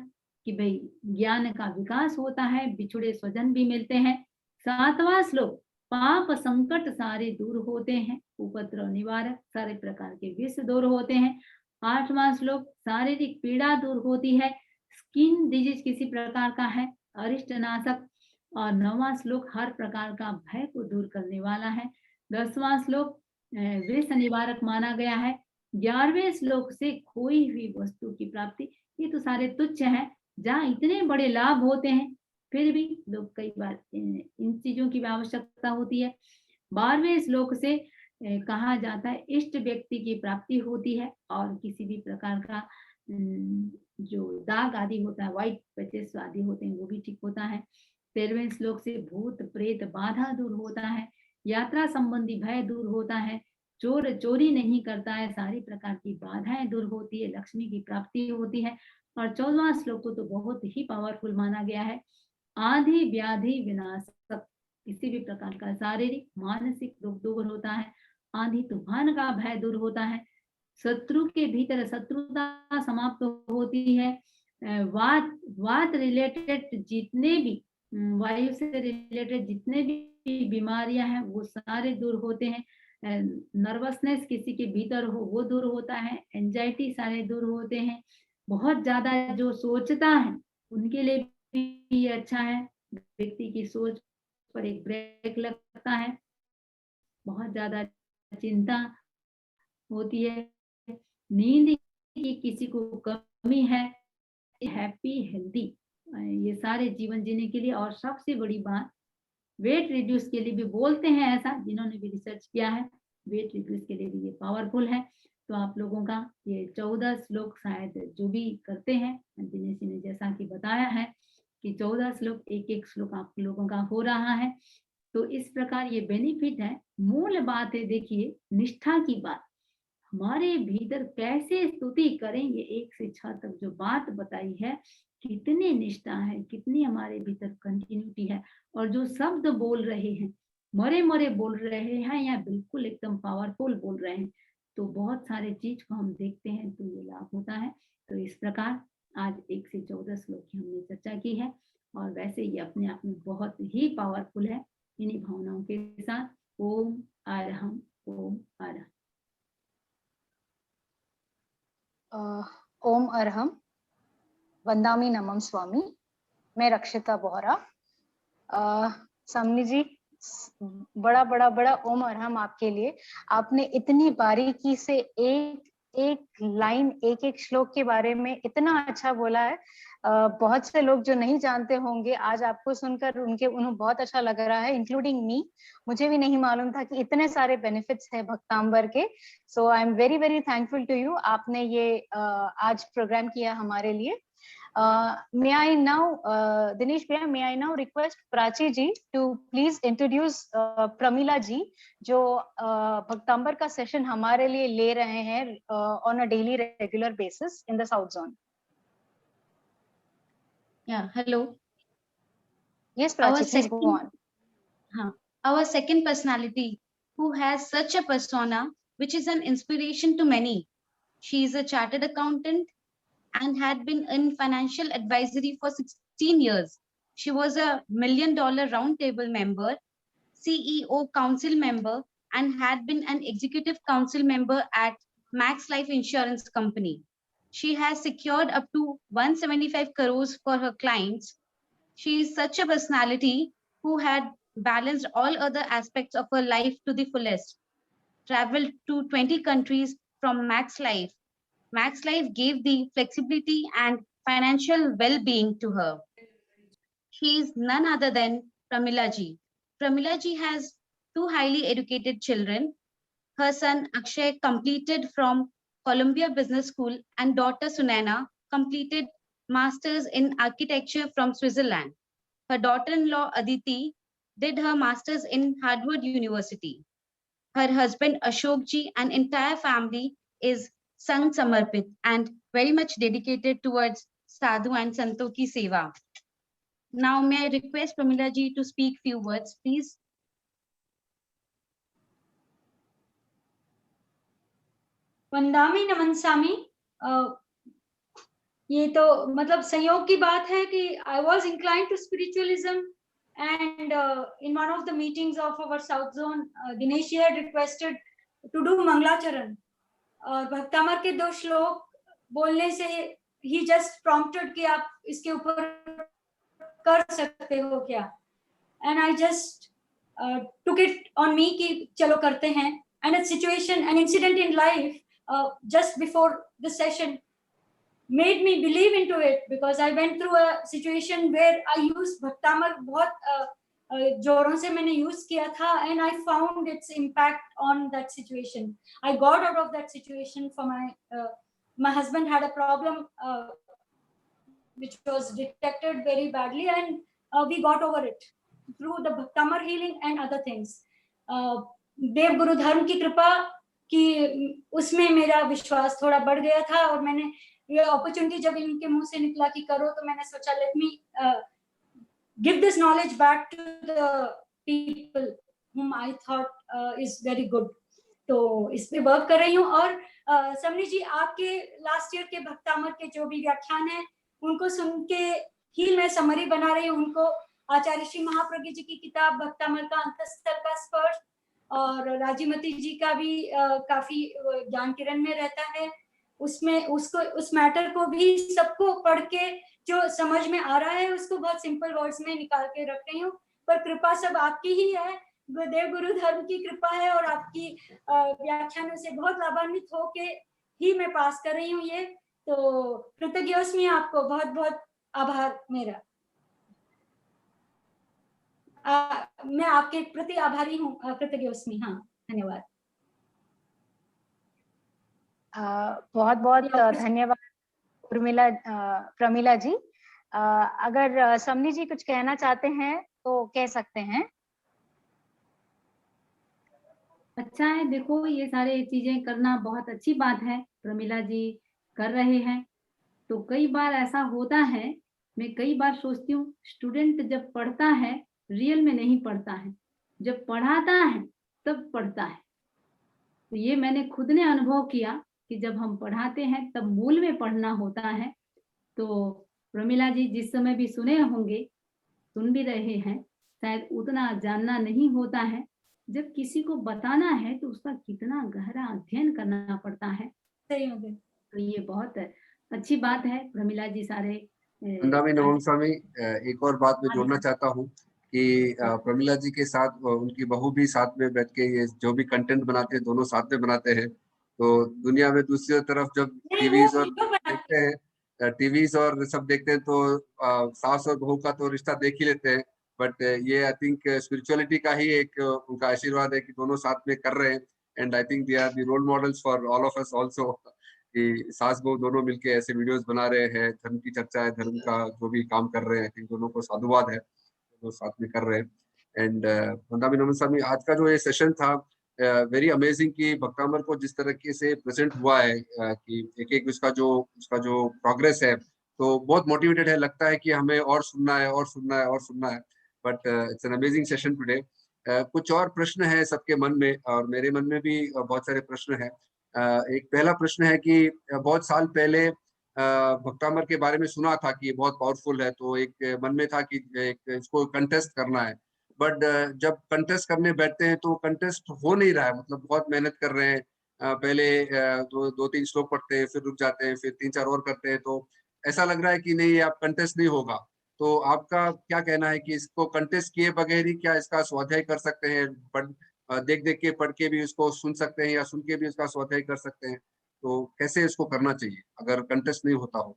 कि भाई ज्ञान का विकास होता है, बिछुड़े स्वजन भी मिलते हैं। 7वां श्लोक पाप संकट सारे दूर होते हैं, उपद्रव निवारक, सारे प्रकार के विष दूर होते हैं। 8वां श्लोक शारीरिक पीड़ा दूर होती है, स्किन डिजीज किसी प्रकार का है, अरिष्ट नाशक। और 9वां श्लोक हर प्रकार का भय को दूर करने वाला है। 10वां श्लोक विष निवारक माना गया है। 11वें श्लोक से खोई हुई वस्तु की प्राप्ति। ये तो सारे तुच्छ है, जहाँ इतने बड़े लाभ होते हैं फिर भी लोग कई बार इन चीजों की आवश्यकता होती है। 12वें श्लोक से कहा जाता है इष्ट व्यक्ति की प्राप्ति होती है और किसी भी प्रकार का जो दाग आदि होता है, व्हाइट पैचेस आदि होते हैं, वो भी ठीक होता है। 13वें श्लोक से भूत प्रेत बाधा दूर होता है, यात्रा संबंधी भय दूर होता है, चोर चोरी नहीं करता है, सारी प्रकार की बाधाएं दूर होती है, लक्ष्मी की प्राप्ति होती है। और 14वां श्लोक को तो बहुत ही पावरफुल माना गया है, आधि व्याधि विनाशक, किसी भी प्रकार का शारीरिक मानसिक दुख दूर होता है, आंधी तूफान का भय दूर होता है, शत्रु के भीतर शत्रुता समाप्त होती है, वात रिलेटेड जितने भी, वायु से रिलेटेड जितने भी बीमारियां हैं वो सारे दूर होते हैं, नर्वसनेस किसी के भीतर हो वो दूर होता है, एंजाइटी सारे दूर होते हैं, बहुत ज्यादा जो सोचता है उनके लिए भी ये अच्छा है, व्यक्ति की सोच पर एक ब्रेक लगता है, बहुत ज्यादा चिंता होती है, नींद की किसी को कमी है, हैप्पी हेल्दी, ये सारे जीवन जीने के लिए। और सबसे बड़ी बात वेट रिड्यूस के लिए भी बोलते हैं, ऐसा जिन्होंने भी रिसर्च किया है, वेट रिड्यूस के लिए भी ये पावरफुल है। तो आप लोगों का ये 14 श्लोक शायद जो भी करते हैं, दिनेश जी ने जैसा कि बताया है कि 14 श्लोक एक श्लोक आप लोगों का हो रहा है, तो इस प्रकार ये बेनिफिट है। मूल बात है, देखिए निष्ठा की बात, हमारे भीतर कैसे स्तुति करेंगे, 1 से 6 तक जो बात बताई है कितनी निष्ठा है, कितनी हमारे भीतर कंटिन्यूटी है, और जो शब्द बोल रहे हैं, मरे मरे बोल रहे हैं या बिल्कुल एकदम पावरफुल बोल रहे हैं, तो बहुत सारे चीज को हम देखते हैं तो ये लाभ होता है। तो इस प्रकार आज 1 से 14 श्लोक की हमने चर्चा की है, और वैसे ये अपने आप में बहुत ही पावरफुल है। इन्हीं भावनाओं के साथ ओम अरहम, ओम अरहम। ओम अरहम, वंदामी नमम स्वामी। मैं रक्षिता बोहरा। सामनी जी, बड़ा बड़ा बड़ा ओम अरहम आपके लिए। आपने इतनी बारीकी से एक एक लाइन, एक एक श्लोक के बारे में इतना अच्छा बोला है। बहुत से लोग जो नहीं जानते होंगे, आज आपको सुनकर उन्हें बहुत अच्छा लग रहा है, इंक्लूडिंग मी। मुझे भी नहीं मालूम था कि इतने सारे बेनिफिट्स है भक्तांबर के। So I am very very thankful to you, आपने ये आज प्रोग्राम किया हमारे लिए। May I now, Dinesh Bhaiya, may I now request Prachi ji to please introduce Pramila ji, जो भक्तांबर का सेशन हमारे लिए ले रहे हैं on a daily regular basis in the South Zone. Yeah, hello. Yes, Prachi, please go on. Our second personality, who has such a persona, which is an inspiration to many. She is a chartered accountant and had been in financial advisory for 16 years. She was a $1 million roundtable member, CEO council member, and had been an executive council member at Max Life Insurance Company. She has secured up to 175 crores for her clients. She is such a personality who had balanced all other aspects of her life to the fullest. Traveled to 20 countries from Max Life. Max Life gave the flexibility and financial well-being to her. She is none other than Pramila ji. Pramila ji has 2 highly educated children. Her son Akshay completed from Columbia Business School and daughter Sunaina completed Masters in Architecture from Switzerland. Her daughter-in-law Aditi did her Masters in Harvard University. Her husband Ashok ji and entire family is Sang Samarpit and very much dedicated towards Sadhu and Santo ki Seva. Now may I request Pramila ji to speak few words, please. वंदामी नमन स्वामी। ये तो मतलब संयोग की बात है कि I was inclined to spiritualism and in one of the meetings of our South Zone, Dinesh had requested to do Manglacharan. और भक्तामर के 2 श्लोक बोलने से he just prompted कि आप इसके ऊपर कर सकते हो क्या, and I just took it on me कि चलो करते हैं. And a situation, an incident in life just before the session made me believe into it, because I went through a situation where I used Bhaktamar बहुत जोरों से मैंने use किया था, and I found its impact on that situation. I got out of that situation for my husband had a problem which was detected very badly, and we got over it through the Bhaktamar healing and other things. देव गुरु धर्म की कृपा कि उसमें मेरा विश्वास थोड़ा बढ़ गया था, और मैंने ये अपॉर्चुनिटी जब इनके मुंह से निकला कि करो, तो मैंने सोचा let me give this knowledge back to the people whom I thought is very good. तो इस पे वर्क कर रही हूँ। और समनी जी, आपके लास्ट ईयर के भक्तामर के जो भी व्याख्यान है उनको सुन के ही मैं समरी बना रही हूँ। उनको आचार्य श्री महाप्रज्ञ जी की किताब भक्तामर का अंतस्थल का स्पर्श और राजीमती जी का भी काफी ज्ञान किरण में रहता है, उसमें उसको उस मैटर को भी सबको पढ़ के जो समझ में आ रहा है उसको बहुत सिंपल वर्ड्स में निकाल के रख रही हूँ। पर कृपा सब आपकी ही है, देव गुरु धर्म की कृपा है, और आपकी व्याख्यानों से बहुत लाभान्वित होके ही मैं पास कर रही हूँ ये। तो कृतज्ञोस्मि, आपको बहुत बहुत आभार मेरा। मैं आपके प्रति आभारी हूँ, कृतज्ञोस्मि। हाँ, धन्यवाद। बहुत बहुत धन्यवाद प्रमिला जी। अगर समनी जी कुछ कहना चाहते हैं तो कह सकते हैं। अच्छा है, देखो ये सारे चीजें करना बहुत अच्छी बात है, प्रमिला जी कर रहे हैं। तो कई बार ऐसा होता है मैं कई बार सोचती हूँ स्टूडेंट जब पढ़ता है रियल में नहीं पढ़ता है, जब पढ़ाता है तब पढ़ता है। तो ये मैंने खुद ने अनुभव किया कि जब हम पढ़ाते हैं तब मूल में पढ़ना होता है। तो प्रमिला जी जिस समय भी सुने होंगे, सुन भी रहे हैं, शायद उतना जानना नहीं होता है। जब किसी को बताना है तो उसका कितना गहरा अध्ययन करना पड़ता है। सही हो गए। तो ये बहुत अच्छी बात है प्रमिला जी सारे वंदामी नमन स्वामी, एक और बात मैं जोड़ना चाहता हूँ कि प्रमिला जी के साथ उनकी बहू भी साथ में बैठ के ये जो भी कंटेंट बनाते हैं दोनों साथ में बनाते हैं। तो दुनिया में दूसरी तरफ जब टीवीज और देखते हैं, टीवीज और सब देखते हैं तो सास और बहू का तो रिश्ता देख ही लेते हैं, बट ये आई थिंक स्पिरिचुअलिटी का ही एक उनका आशीर्वाद है कि दोनों साथ में कर रहे हैं। And I think they are the role models for all of us also, कि सास बहू दोनों मिलके ऐसे वीडियोस बना रहे हैं, धर्म की चर्चा है, धर्म का जो भी काम कर रहे हैं, आई थिंक दोनों को साधुवाद है, दोनों साथ में कर रहे हैं। एंड वंदामी नमन स्वामी, आज का जो ये सेशन था वेरी अमेजिंग, कि भक्तामर को जिस तरीके से प्रेजेंट हुआ है कि एक एक उसका जो प्रोग्रेस है, तो बहुत मोटिवेटेड है, लगता है कि हमें और सुनना है और सुनना है और सुनना है। But it's an amazing session today. कुछ और प्रश्न है सबके मन में, और मेरे मन में भी बहुत सारे प्रश्न है। एक पहला प्रश्न है कि बहुत साल पहले भक्तामर के बारे में सुना था कि ये बहुत पावरफुल है, तो एक मन में था कि इसको कंटेस्ट करना है। बट जब कंटेस्ट करने बैठते हैं तो कंटेस्ट हो नहीं रहा है, मतलब बहुत मेहनत कर रहे हैं। पहले दो तीन श्लोक पढ़ते हैं, फिर रुक जाते हैं, फिर 3-4 और करते हैं, तो ऐसा लग रहा है कि नहीं आप कंटेस्ट नहीं होगा। तो आपका क्या कहना है कि इसको कंटेस्ट किए बगैर ही क्या इसका स्वाध्याय कर सकते हैं? देख देख के पढ़ के भी उसको सुन सकते हैं, या सुन के भी उसका स्वाध्याय कर सकते हैं? तो कैसे इसको करना चाहिए अगर कंटेस्ट नहीं होता हो?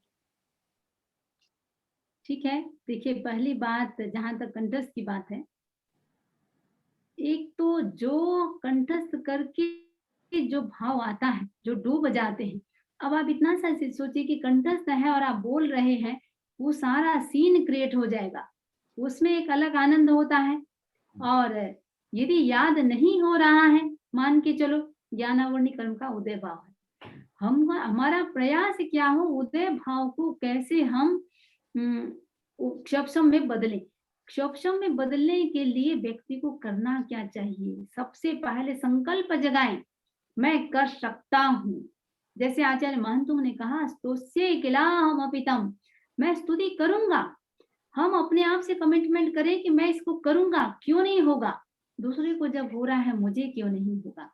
ठीक है, देखिए पहली बात जहां तक कंठस्थ की बात है, एक तो जो कंठस्थ करके जो भाव आता है, जो डूब जाते हैं। अब आप इतना सा सोचिए कि कंठस्थ है और आप बोल रहे हैं, वो सारा सीन क्रिएट हो जाएगा, उसमें एक अलग आनंद होता है। और यदि याद नहीं हो रहा है, मान के चलो ज्ञानावरणी कर्म का उदय भाव है, हमारा प्रयास क्या हो उदय भाव को कैसे हम क्षपसम में बदलें। क्षपसम में बदलने के लिए व्यक्ति को करना क्या चाहिए? सबसे पहले संकल्प जगाएं, मैं कर सकता हूँ। जैसे आचार्य महंतों ने कहा, स्तोष्ये किलाहम अपितम, मैं स्तुति करूंगा। हम अपने आप से कमिटमेंट करें कि मैं इसको करूंगा, क्यों नहीं होगा? दूसरे को जब हो रहा है, मुझे क्यों नहीं होगा?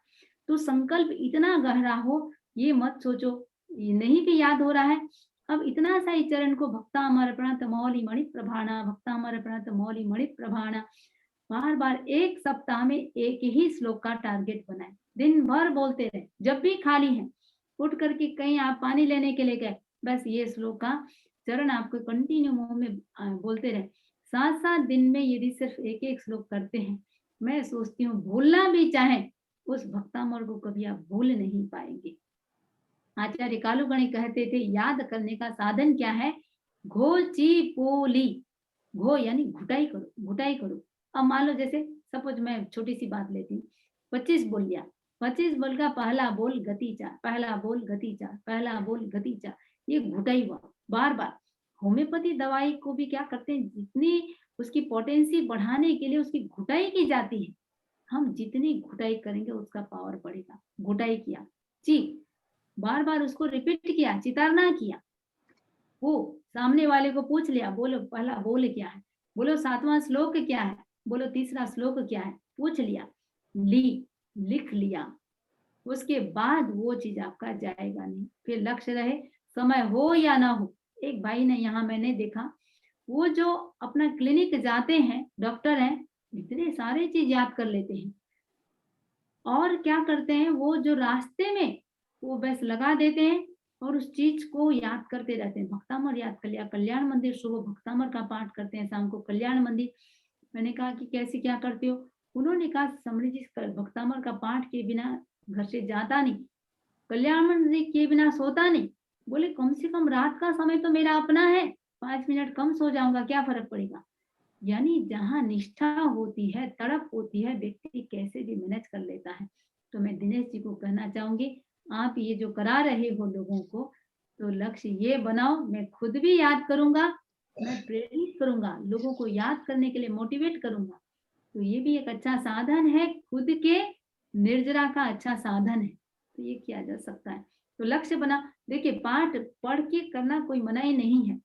तो संकल्प इतना गहरा हो, ये मत सोचो ये नहीं भी याद हो रहा है। अब इतना सा ही चरण को भक्तामर्पणत मौलि मणि प्रभाणा, भक्तामर्पणत मौलि मणि प्रभाणा, बार बार एक सप्ताह में एक ही श्लोक का टारगेट बनाए, दिन भर बोलते रहे। जब भी खाली है, उठ करके कहीं आप पानी लेने के लिए गए, बस ये श्लोक का चरण आपको कंटिन्यू मुंह में बोलते रहे। 7-7 दिन में यदि सिर्फ एक एक श्लोक करते हैं, मैं सोचती हूँ भूलना भी चाहे उस भक्तामर को कभी आप भूल नहीं पाएंगे। आचार्य कालुगणी कहते थे, याद करने का साधन क्या है? घो ची पोली, घो यानी घुटाई करो, घुटाई करो। अब मान लो जैसे सपोज मैं छोटी सी बात लेती हूँ, 25 बोल लिया, 25 बोल का पहला बोल गति 4, पहला बोल गति 4, पहला बोल गति 4, ये घुटाई हुआ बार बार। होम्योपैथी दवाई को भी क्या करते हैं, जितनी उसकी पोटेंसी बढ़ाने के लिए उसकी घुटाई की जाती है। हम जितनी घुटाई करेंगे उसका पावर बढ़ेगा। घुटाई किया, ची, बार बार उसको रिपीट किया, चितारना किया, वो सामने वाले को पूछ लिया, बोलो पहला बोल क्या है, बोलो 7वां श्लोक क्या है, बोलो तीसरा श्लोक क्या है, पूछ लिया, लिख लिया। उसके बाद वो चीज आपका जाएगा नहीं। फिर लक्ष्य रहे, समय हो या ना हो। एक भाई ने यहाँ मैंने देखा, वो जो अपना क्लिनिक जाते हैं, डॉक्टर हैं, इतने सारे चीज याद कर लेते हैं, और क्या करते हैं वो जो रास्ते में वो बस लगा देते हैं और उस चीज को याद करते रहते हैं। भक्तामर याद कर लिया, कल्याण मंदिर, सुबह भक्तामर का पाठ करते हैं, शाम को कल्याण मंदिर। मैंने कहा कि कैसे क्या करते हो? उन्होंने कहा, समरी जी भक्तामर का पाठ के बिना घर से जाता नहीं, कल्याण मंदिर के बिना सोता नहीं। बोले कम से कम रात का समय तो मेरा अपना है, 5 मिनट कम सो जाऊंगा, क्या फर्क पड़ेगा? यानी जहाँ निष्ठा होती है, तड़प होती है, व्यक्ति कैसे भी मैनेज कर लेता है। तो मैं दिनेश जी को कहना चाहूंगी, आप ये जो करा रहे हो लोगों को, तो लक्ष्य ये बनाओ, मैं खुद भी याद करूंगा मैं प्रेरित करूंगा, लोगों को याद करने के लिए मोटिवेट करूंगा। तो ये भी एक अच्छा साधन है, खुद के निर्जरा का अच्छा साधन है, तो ये किया जा सकता है। तो लक्ष्य बना, देखिए पाठ पढ़ के करना कोई मनाही नहीं है,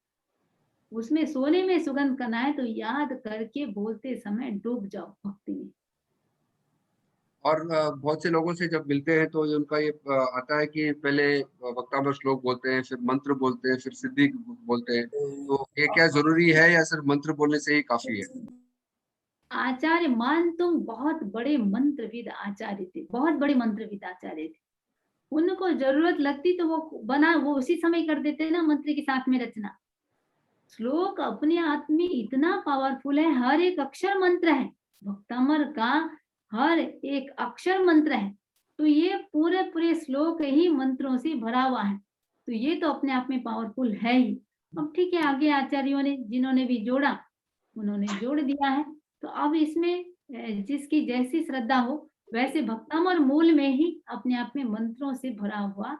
उसमें सोने में सुगंध करना है तो याद करके बोलते समय डूब जाओ भक्ति में। और बहुत से लोगों से जब मिलते हैं तो ये उनका ये आता है कि पहले वक्तामृत श्लोक बोलते हैं, फिर मंत्र बोलते हैं, फिर सिद्धि बोलते हैं। तो ये क्या जरूरी है या सिर्फ मंत्र बोलने से ही काफी है? आचार्य मान तुम बहुत बड़े मंत्रविद आचार्य थे, बहुत बड़े मंत्रविद आचार्य थे। उनको जरूरत लगती तो वो उसी समय कर देते ना, मंत्र के साथ में रचना। श्लोक अपने आप में इतना पावरफुल है, हर एक अक्षर मंत्र है, भक्तामृत का हर एक अक्षर मंत्र है। तो ये पूरे पूरे श्लोक ही मंत्रों से भरा हुआ है, तो ये तो अपने आप में पावरफुल है ही। अब ठीक है, आगे आचार्यों ने जिन्होंने भी जोड़ा उन्होंने जोड़ दिया है। तो अब इसमें जिसकी जैसी श्रद्धा हो वैसे भक्तामृत मूल में ही अपने आप में मंत्रों से भरा हुआ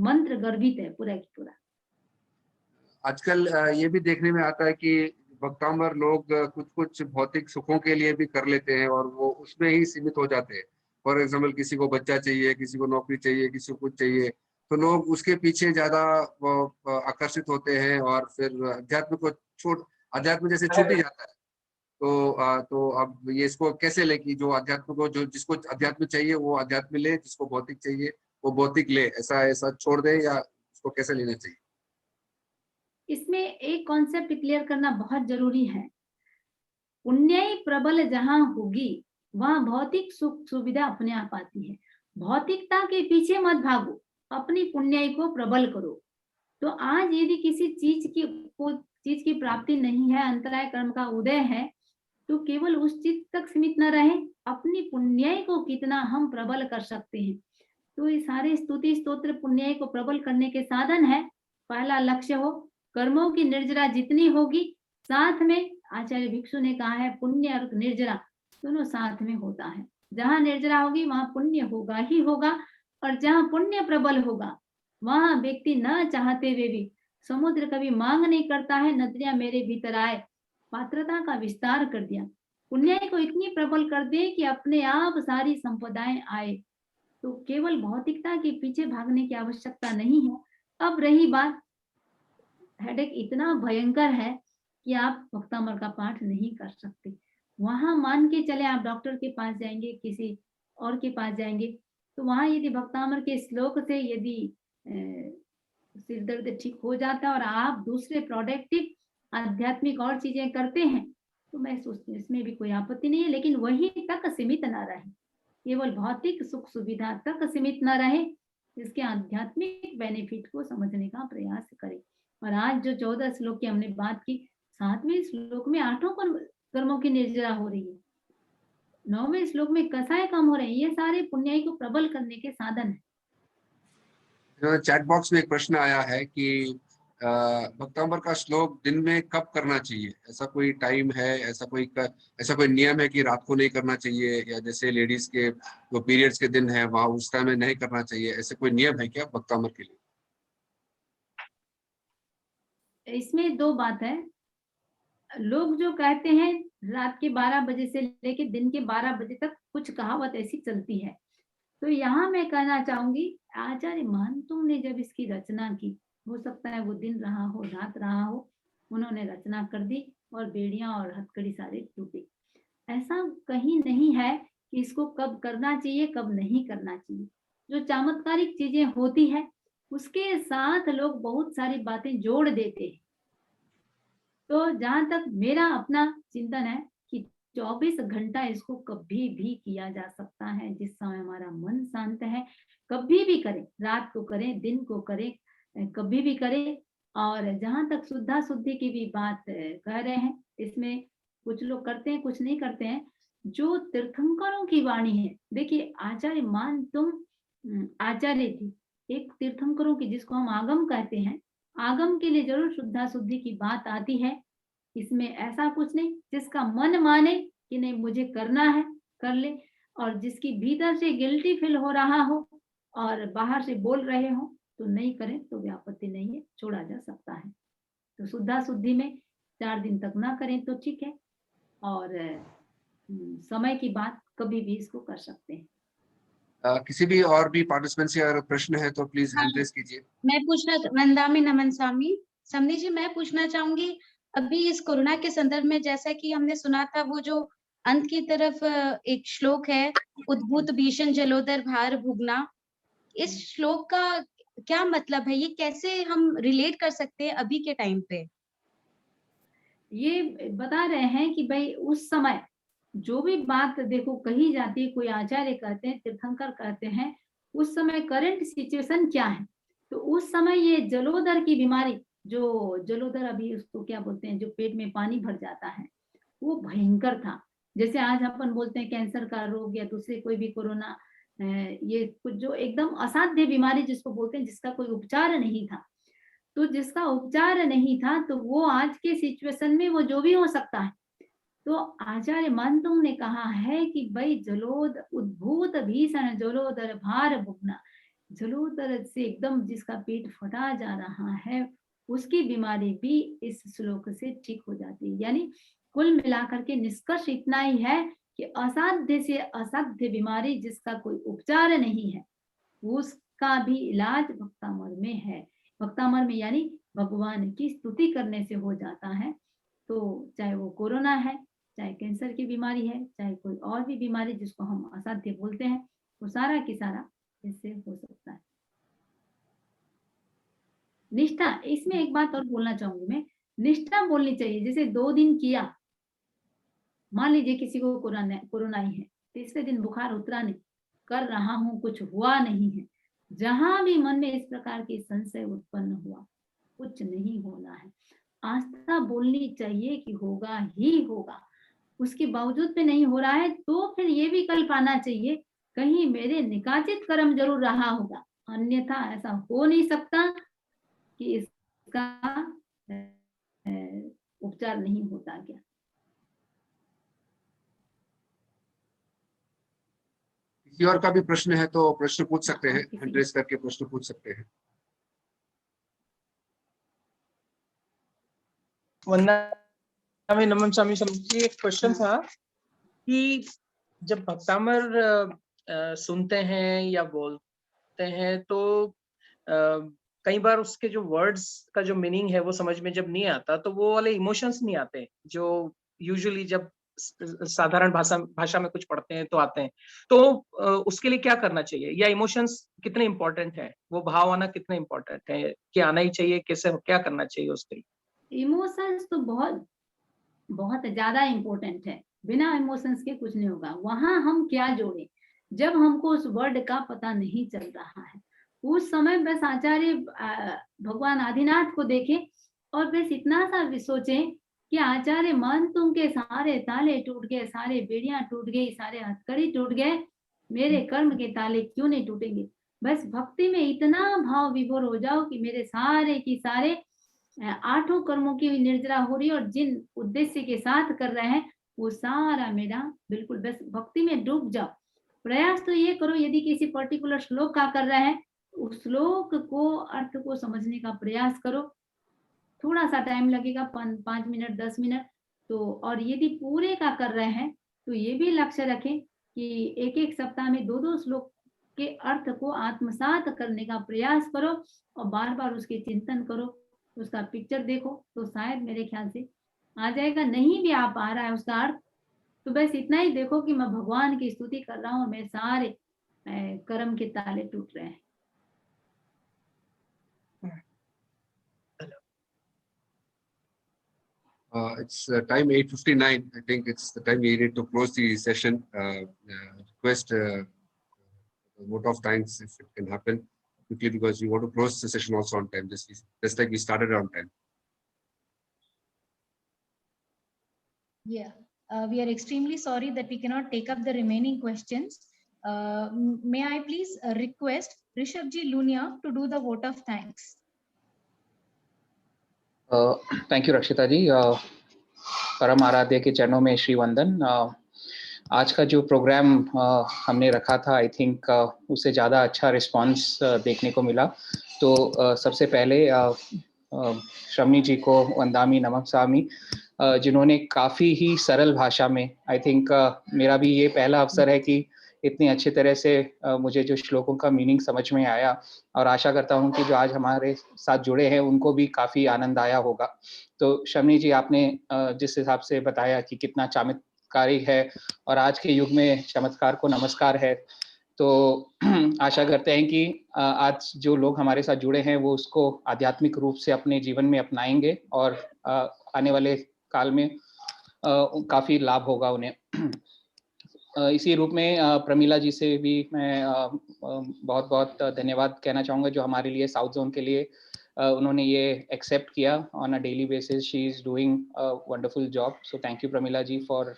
मंत्र गर्भित है पूरा की पूरा। आजकल ये भी देखने में आता है कि भक्तामृत लोग कुछ कुछ भौतिक सुखों के लिए भी कर लेते हैं और वो उसमें ही सीमित हो जाते हैं। फॉर एग्जाम्पल किसी को बच्चा चाहिए, किसी को नौकरी चाहिए, किसी को कुछ चाहिए, तो लोग उसके पीछे ज्यादा आकर्षित होते हैं और फिर अध्यात्म जैसे छूट ही जाता है। तो अब ये इसको कैसे ले कि जो अध्यात्म को, जो जिसको अध्यात्म चाहिए वो अध्यात्म ले, जिसको भौतिक चाहिए वो भौतिक ले, ऐसा ऐसा छोड़ दे, या उसको कैसे लेना चाहिए? इसमें एक कॉन्सेप्ट क्लियर करना बहुत जरूरी है। पुण्य प्रबल जहां होगी वहां भौतिक सुख सुविधा अपने आप आती है। भौतिकता के पीछे मत भागो, अपनी पुण्य को प्रबल करो। तो आज यदि किसी चीज की प्राप्ति नहीं है, अंतराय कर्म का उदय है, तो केवल उस चीज तक सीमित न रहे, अपनी पुण्य को कितना हम प्रबल कर सकते हैं। तो ये सारे स्तुति स्तोत्र पुण्य को प्रबल करने के साधन है। पहला लक्ष्य हो, कर्मों की निर्जरा जितनी होगी, साथ में आचार्य भिक्षु ने कहा है पुण्य और निर्जरा दोनों साथ में होता है। जहां निर्जरा होगी वहां पुण्य होगा ही होगा, और जहां पुण्य प्रबल होगा वहां व्यक्ति न चाहते हुए भी, समुद्र कभी मांग नहीं करता है नदियां मेरे भीतर आए, पात्रता का विस्तार कर दिया। पुण्य को इतनी प्रबल कर दे कि अपने आप सारी संपदाएं आए। तो केवल भौतिकता के पीछे भागने की आवश्यकता नहीं है। अब रही बात, हेडेक इतना भयंकर है कि आप भक्तामृत का पाठ नहीं कर सकते। वहां मान के चले आप डॉक्टर के पास जाएंगे, किसी और के पास जाएंगे, तो वहां यदि भक्तामृत के श्लोक से यदि सिर दर्द ठीक हो जाता है और आप दूसरे प्रोडक्टिव आध्यात्मिक और चीजें करते हैं, तो मैं सोचती हूँ इसमें भी कोई आपत्ति नहीं है, लेकिन वही तक सीमित ना रहे, केवल भौतिक सुख सुविधा तक सीमित न रहे, इसके आध्यात्मिक बेनिफिट को समझने का प्रयास करें। और आज जो 14 श्लोक की हमने बात की, 7वें श्लोक में 8 कर्मों की निर्जरा हो रही है, 9वें श्लोक में कसाय कम हो रहे हैं, ये सारे पुण्य को प्रबल करने के साधन है। चैट बॉक्स में एक प्रश्न आया है कि भक्तामृत का श्लोक दिन में कब करना चाहिए? ऐसा कोई टाइम है, ऐसा कोई नियम है कि रात को नहीं करना चाहिए, या जैसे लेडीज के जो पीरियड्स के दिन है वहां उस टाइम में नहीं करना चाहिए, ऐसे कोई नियम है क्या भक्तामृत के लिए? इसमें दो बात है। लोग जो कहते हैं रात के 12 बजे से लेके दिन के 12 बजे तक, कुछ कहावत ऐसी चलती है। तो यहाँ मैं कहना चाहूंगी, आचार्य मान तुमने जब इसकी रचना की, हो सकता है वो दिन रहा हो, रात रहा हो, उन्होंने रचना कर दी और बेड़ियां और हथकड़ी सारे टूटे। ऐसा कहीं नहीं है कि इसको कब करना चाहिए कब नहीं करना चाहिए। जो चमत्कारिक चीजें होती है उसके साथ लोग बहुत सारी बातें जोड़ देते हैं। तो जहां तक मेरा अपना चिंतन है कि 24 घंटा इसको कभी भी किया जा सकता है, जिस समय हमारा मन शांत है कभी भी करें, रात को करें, दिन को करें, कभी भी करें। और जहां तक शुद्धा शुद्धि की भी बात कह रहे हैं, इसमें कुछ लोग करते हैं कुछ नहीं करते हैं। जो तीर्थंकरों की वाणी है, देखिए आचार्य मान तुम आचार्य थी, एक तीर्थंकरों की, जिसको हम आगम कहते हैं, आगम के लिए जरूर शुद्धा शुद्धि की बात आती है। इसमें ऐसा कुछ नहीं, जिसका मन माने कि नहीं मुझे करना है कर ले, और जिसकी भीतर से गिल्टी फील हो रहा हो और बाहर से बोल रहे हो तो नहीं करें, तो भी आपत्ति नहीं है, छोड़ा जा सकता है। तो शुद्धा शुद्धि में 4 दिन तक ना करें तो ठीक है, और समय की बात कभी भी इसको कर सकते हैं। किसी भी और भी पार्टिसिपेंट्स अगर प्रश्न है तो प्लीज हाँ। हैंड रेज कीजिए। मैं पूछना, वंदामी नमन स्वामी समनी जी, मैं पूछना चाहूंगी अभी इस कोरोना के संदर्भ में, जैसा कि हमने सुना था वो जो अंत की तरफ एक श्लोक है, उद्भूत भीषण जलोदर भार भुगना, इस श्लोक का क्या मतलब है? ये कैसे हम रिलेट कर सकते हैं अभी के टाइम पे? ये बता रहे हैं कि भाई उस समय जो भी बात देखो कही जाती है, कोई आचार्य कहते हैं, तीर्थंकर कहते हैं, उस समय करंट सिचुएशन क्या है, तो उस समय ये जलोदर की बीमारी, जो जलोदर अभी उसको क्या बोलते हैं, जो पेट में पानी भर जाता है, वो भयंकर था। जैसे आज अपन बोलते हैं कैंसर का रोग या दूसरे कोई भी कोरोना, ये कुछ जो एकदम असाध्य बीमारी जिसको बोलते हैं, जिसका कोई उपचार नहीं था, तो जिसका उपचार नहीं था, तो वो आज के सिचुएशन में वो जो भी हो सकता है। तो आचार्य मंतुंग ने कहा है कि भाई जलोद उद्भूत भीषण जलोदर भार भुगना, जलोदर से एकदम जिसका पेट फटा जा रहा है, उसकी बीमारी भी इस श्लोक से ठीक हो जाती है। यानी कुल मिलाकर के निष्कर्ष इतना ही है कि असाध्य से असाध्य बीमारी जिसका कोई उपचार नहीं है, उसका भी इलाज भक्तामर में है। भक्तामर में यानी भगवान की स्तुति करने से हो जाता है। तो चाहे वो कोरोना है, चाहे कैंसर की बीमारी है, चाहे कोई और भी बीमारी जिसको हम असाध्य बोलते हैं, वो सारा की सारा इससे हो सकता है। निष्ठा, इसमें एक बात और बोलना चाहूंगी मैं, निष्ठा बोलनी चाहिए। जैसे 2 दिन किया, मान लीजिए किसी को कोरोना ही है, तीसरे दिन बुखार उतरा नहीं, कर रहा हूं, कुछ हुआ नहीं है, जहां भी मन में इस प्रकार की संशय उत्पन्न हुआ, कुछ नहीं होना है, आस्था बोलनी चाहिए कि होगा ही होगा। उसके बावजूद भी नहीं हो रहा है तो फिर ये भी कल पाना चाहिए, कहीं मेरे निकाचित कर्म जरूर रहा होगा, अन्यथा ऐसा हो नहीं सकता कि इसका उपचार नहीं होता क्या। किसी और का भी प्रश्न है तो प्रश्न पूछ सकते हैं, किसी- हैंड रेज करके प्रश्न पूछ सकते हैं। वंदना नमन स्वामी जी, एक क्वेश्चन था कि जब भक्तामर सुनते हैं या बोलते हैं तो कई बार उसके जो वर्ड्स का जो मीनिंग है वो समझ में जब नहीं आता, तो वो वाले इमोशंस नहीं आते जो यूजुअली जब साधारण भाषा में कुछ पढ़ते हैं तो आते हैं। तो उसके लिए क्या करना चाहिए, या इमोशंस कितने इंपॉर्टेंट है, वो भाव आना कितने इंपॉर्टेंट है, कि आना ही चाहिए, कैसे क्या करना चाहिए उसके लिए? इमोशंस तो बहुत बहुत ज्यादा इम्पोर्टेंट है, बिना इमोशंस के कुछ नहीं होगा। वहां हम क्या जोड़े, जब हमको उस वर्ड का पता नहीं चल रहा है, उस समय बस आचार्य भगवान आदिनाथ को देखें और बस इतना सा भी सोचें कि आचार्य मंतुंग के सारे ताले टूट गए, सारे बेड़ियां टूट गई, सारे हथकड़ी टूट गए, मेरे कर्म के ताले क्यों नहीं टूटेंगे। बस भक्ति में इतना भाव विभोर हो जाओ कि मेरे सारे की सारे 8 कर्मों की निर्जरा हो रही है, और जिन उद्देश्य के साथ कर रहे हैं वो सारा मेरा बिल्कुल, बस भक्ति में डूब जाओ। प्रयास तो ये करो, यदि किसी पर्टिकुलर श्लोक का कर रहे हैं, उस श्लोक को अर्थ को समझने का प्रयास करो। थोड़ा सा टाइम लगेगा, 5 मिनट 10 मिनट तो, और यदि पूरे का कर रहे हैं तो ये भी लक्ष्य रखें कि एक सप्ताह में 2 श्लोक के अर्थ को आत्मसात करने का प्रयास करो और बार बार उसके चिंतन करो, उसका पिक्चर देखो, तो शायद मेरे ख्याल से आ जाएगा। नहीं भी आ पा रहा है उसका अर्थ, तो बस इतना ही देखो कि मैं भगवान की स्तुति कर रहा हूँ और मेरे सारे कर्म के ताले टूट रहे हैं। It's time 8:59. I think it's the time we need to close the session. Request a vote of thanks if it can happen quickly, because we want to close the session also on time, just like we started on time. Yeah, we are extremely sorry that we cannot take up the remaining questions. May I please request Rishabh ji Lunia to do the vote of thanks. Thank you Rakshita जी। परम आराध्य के चरणों में श्री वंदन। आज का जो programme हमने रखा था, आई थिंक उससे ज़्यादा अच्छा रिस्पांस देखने को मिला। तो सबसे पहले श्रमणी जी को वंदामी नमस्कारामि, जिन्होंने काफ़ी ही सरल भाषा में, आई थिंक मेरा भी ये पहला अवसर है कि इतनी अच्छी तरह से मुझे जो श्लोकों का मीनिंग समझ में आया, और आशा करता हूँ कि जो आज हमारे साथ जुड़े हैं उनको भी काफ़ी आनंद आया होगा। तो श्रमणी जी, आपने जिस हिसाब से बताया कि कितना चमत्कारी है और आज के युग में चमत्कार को नमस्कार है, तो आशा करते हैं कि आज जो लोग हमारे साथ जुड़े हैं वो उसको आध्यात्मिक रूप से अपने जीवन में अपनाएंगे और आने वाले काल में काफ़ी लाभ होगा उन्हें। इसी रूप में प्रमीला जी से भी मैं बहुत बहुत धन्यवाद कहना चाहूँगा, जो हमारे लिए साउथ जोन के लिए उन्होंने ये एक्सेप्ट किया on a daily basis. She is doing a wonderful job, so thank you Pramila ji for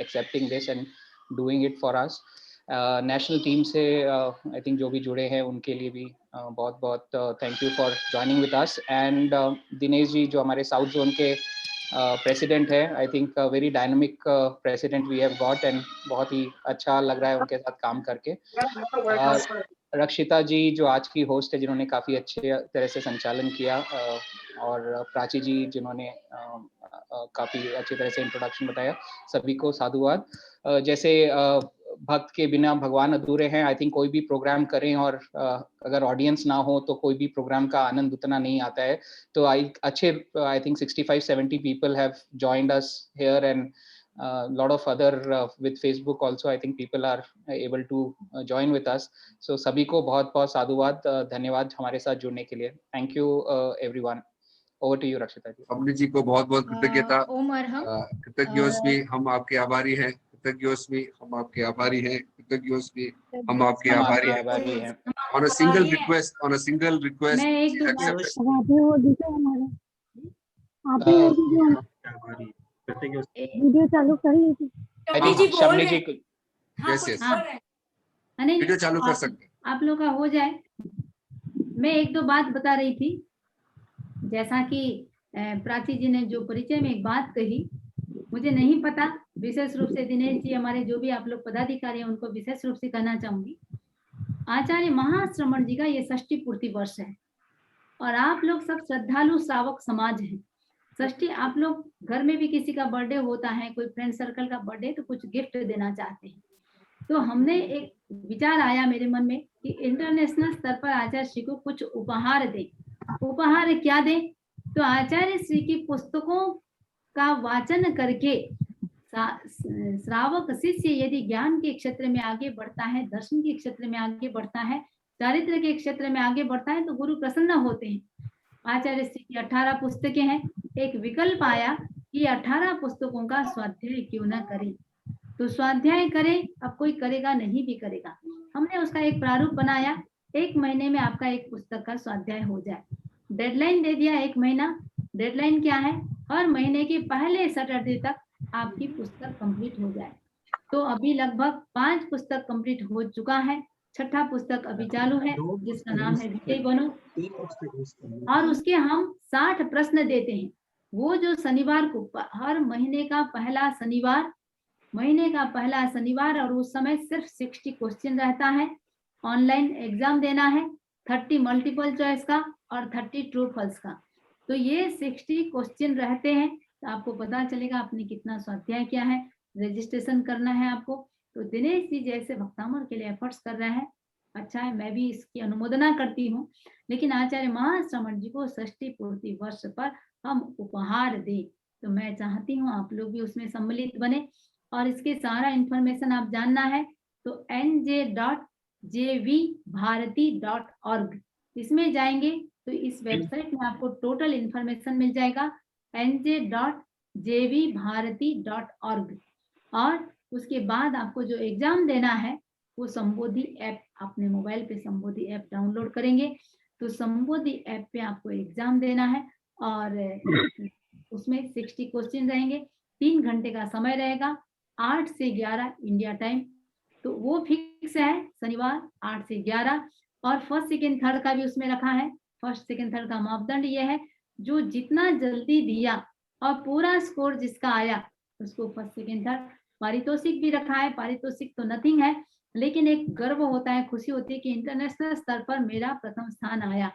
accepting this and doing it for us. National team से आई थिंक जो भी जुड़े हैं उनके लिए भी बहुत बहुत thank you for joining with us. And Dinesh ji जो हमारे साउथ जोन के प्रेसिडेंट है, I think very dynamic president we have got, and बहुत ही अच्छा लग रहा है उनके साथ काम करके। रक्षिता जी जो आज की होस्ट है, जिन्होंने काफ़ी अच्छे तरह से संचालन किया, और प्राची जी जिन्होंने काफ़ी अच्छी तरह से इंट्रोडक्शन बताया, सभी को साधुवाद। जैसे भक्त के बिना भगवान अधूरे हैं, आई थिंक कोई भी प्रोग्राम करें और अगर ऑडियंस ना हो तो कोई भी प्रोग्राम का आनंद उतना नहीं आता है। तो I think 65-70 people have joined us here, and lot of other with Facebook also I think people are able to join with us. So सभी को बहुत बहुत साधुवाद, धन्यवाद हमारे साथ जुड़ने के लिए। Thank you everyone. Over to you Rakshita ji. अमृत जी को बहुत बहुत कृतज्ञता। ओम अर्हम। कृतज्ञोस्मि, हम आपके आभारी हैं। कृतज्ञोस्मि, हम आपके आभारी हैं। कृतज्ञोस्मि, हम आपके आभारी हैं। On a single request, मैं एक दो बात वीडियो चालू कर लीजिए। शम्मी जी Yes, yes. नहीं, वीडियो चालू कर सकते हैं। आप लोग का हो जाए। मैं एक दो बात बता रही थी, जैसा कि प्राची जी ने जो परिचय में एक बात कही, मुझे नहीं पता, विशेष रूप से दिनेश जी हमारे जो भी आप लोग पदाधिकारी हैं उनको विशेष रूप से कहना चाहूंगी, आचार्य महाश्रमण जी का ये षष्ठी पूर्ति वर्ष है और आप लोग सब श्रद्धालु श्रावक समाज हैं। षष्ठी आप लोग घर में भी किसी का बर्थडे होता है, कोई फ्रेंड सर्कल का बर्थडे, तो कुछ गिफ्ट देना चाहते हैं। तो हमने एक विचार आया मेरे मन में कि इंटरनेशनल स्तर पर आचार्य श्री को कुछ उपहार दें। उपहार क्या दें? तो आचार्य श्री की पुस्तकों का वाचन करके श्रावक शिष्य यदि ज्ञान के क्षेत्र में आगे बढ़ता है, दर्शन के क्षेत्र में आगे बढ़ता है, चारित्र के क्षेत्र में आगे बढ़ता है, तो गुरु प्रसन्न होते हैं। आचार्य श्री की 18 पुस्तकें हैं। एक विकल्प आया कि 18 पुस्तकों का स्वाध्याय क्यों ना करें, तो स्वाध्याय करें। अब कोई करेगा नहीं भी करेगा, हमने उसका एक प्रारूप बनाया, 1 महीने में आपका एक पुस्तक का स्वाध्याय हो जाए। डेडलाइन दे दिया 1 महीना। डेडलाइन क्या है? हर महीने के पहले सैटरडे तक आपकी पुस्तक कंप्लीट हो जाए। तो अभी लगभग 5 पुस्तक कंप्लीट हो चुका है, 6ठा पुस्तक अभी चालू है जिसका नाम है विजय बनो, और उसके हम 60 प्रश्न देते हैं। वो जो शनिवार को, हर महीने का पहला शनिवार, और उस समय सिर्फ 60 क्वेश्चन रहता है। ऑनलाइन एग्जाम देना है, 30 मल्टीपल चॉइस का और 30 ट्रू फॉल्स का। तो ये 60 क्वेश्चन रहते हैं, तो आपको पता चलेगा आपने कितना स्वाध्याय किया है। रजिस्ट्रेशन करना है आपको। तो दिनेश जी जैसे भक्तामर के लिए एफर्ट्स कर रहे हैं, अच्छा है, मैं भी इसकी अनुमोदना करती हूँ। लेकिन आचार्य महाश्रमण जी को षष्ठी पूर्ति वर्ष पर हम उपहार दें, तो मैं चाहती हूँ आप लोग भी उसमें सम्मिलित बने। और इसके सारा इंफॉर्मेशन आप जानना है तो nj.jvbharati.org इसमें जाएंगे तो इस वेबसाइट में आपको टोटल इंफॉर्मेशन मिल जाएगा, nj.jvbharati.org। और उसके बाद आपको जो एग्जाम देना है वो संबोधि ऐप, अपने मोबाइल पे संबोधि ऐप डाउनलोड करेंगे तो संबोधि ऐप पे आपको एग्जाम देना है। और उसमें 60 क्वेश्चन रहेंगे, 3 घंटे का समय रहेगा, 8 से 11 इंडिया टाइम। तो वो फिक्स है, शनिवार 8 से 11। और फर्स्ट सेकेंड थर्ड का भी उसमें रखा है। फर्स्ट सेकेंड थर्ड का मापदंड ये है, जो जितना जल्दी दिया और पूरा स्कोर जिसका आया उसको फर्स्ट सेकेंड थर्ड। पारितोषिक भी रखा है। पारितोषिक तो नथिंग है, लेकिन एक गर्व होता है, खुशी होती है कि इंटरनेशनल स्तर पर मेरा प्रथम स्थान आया।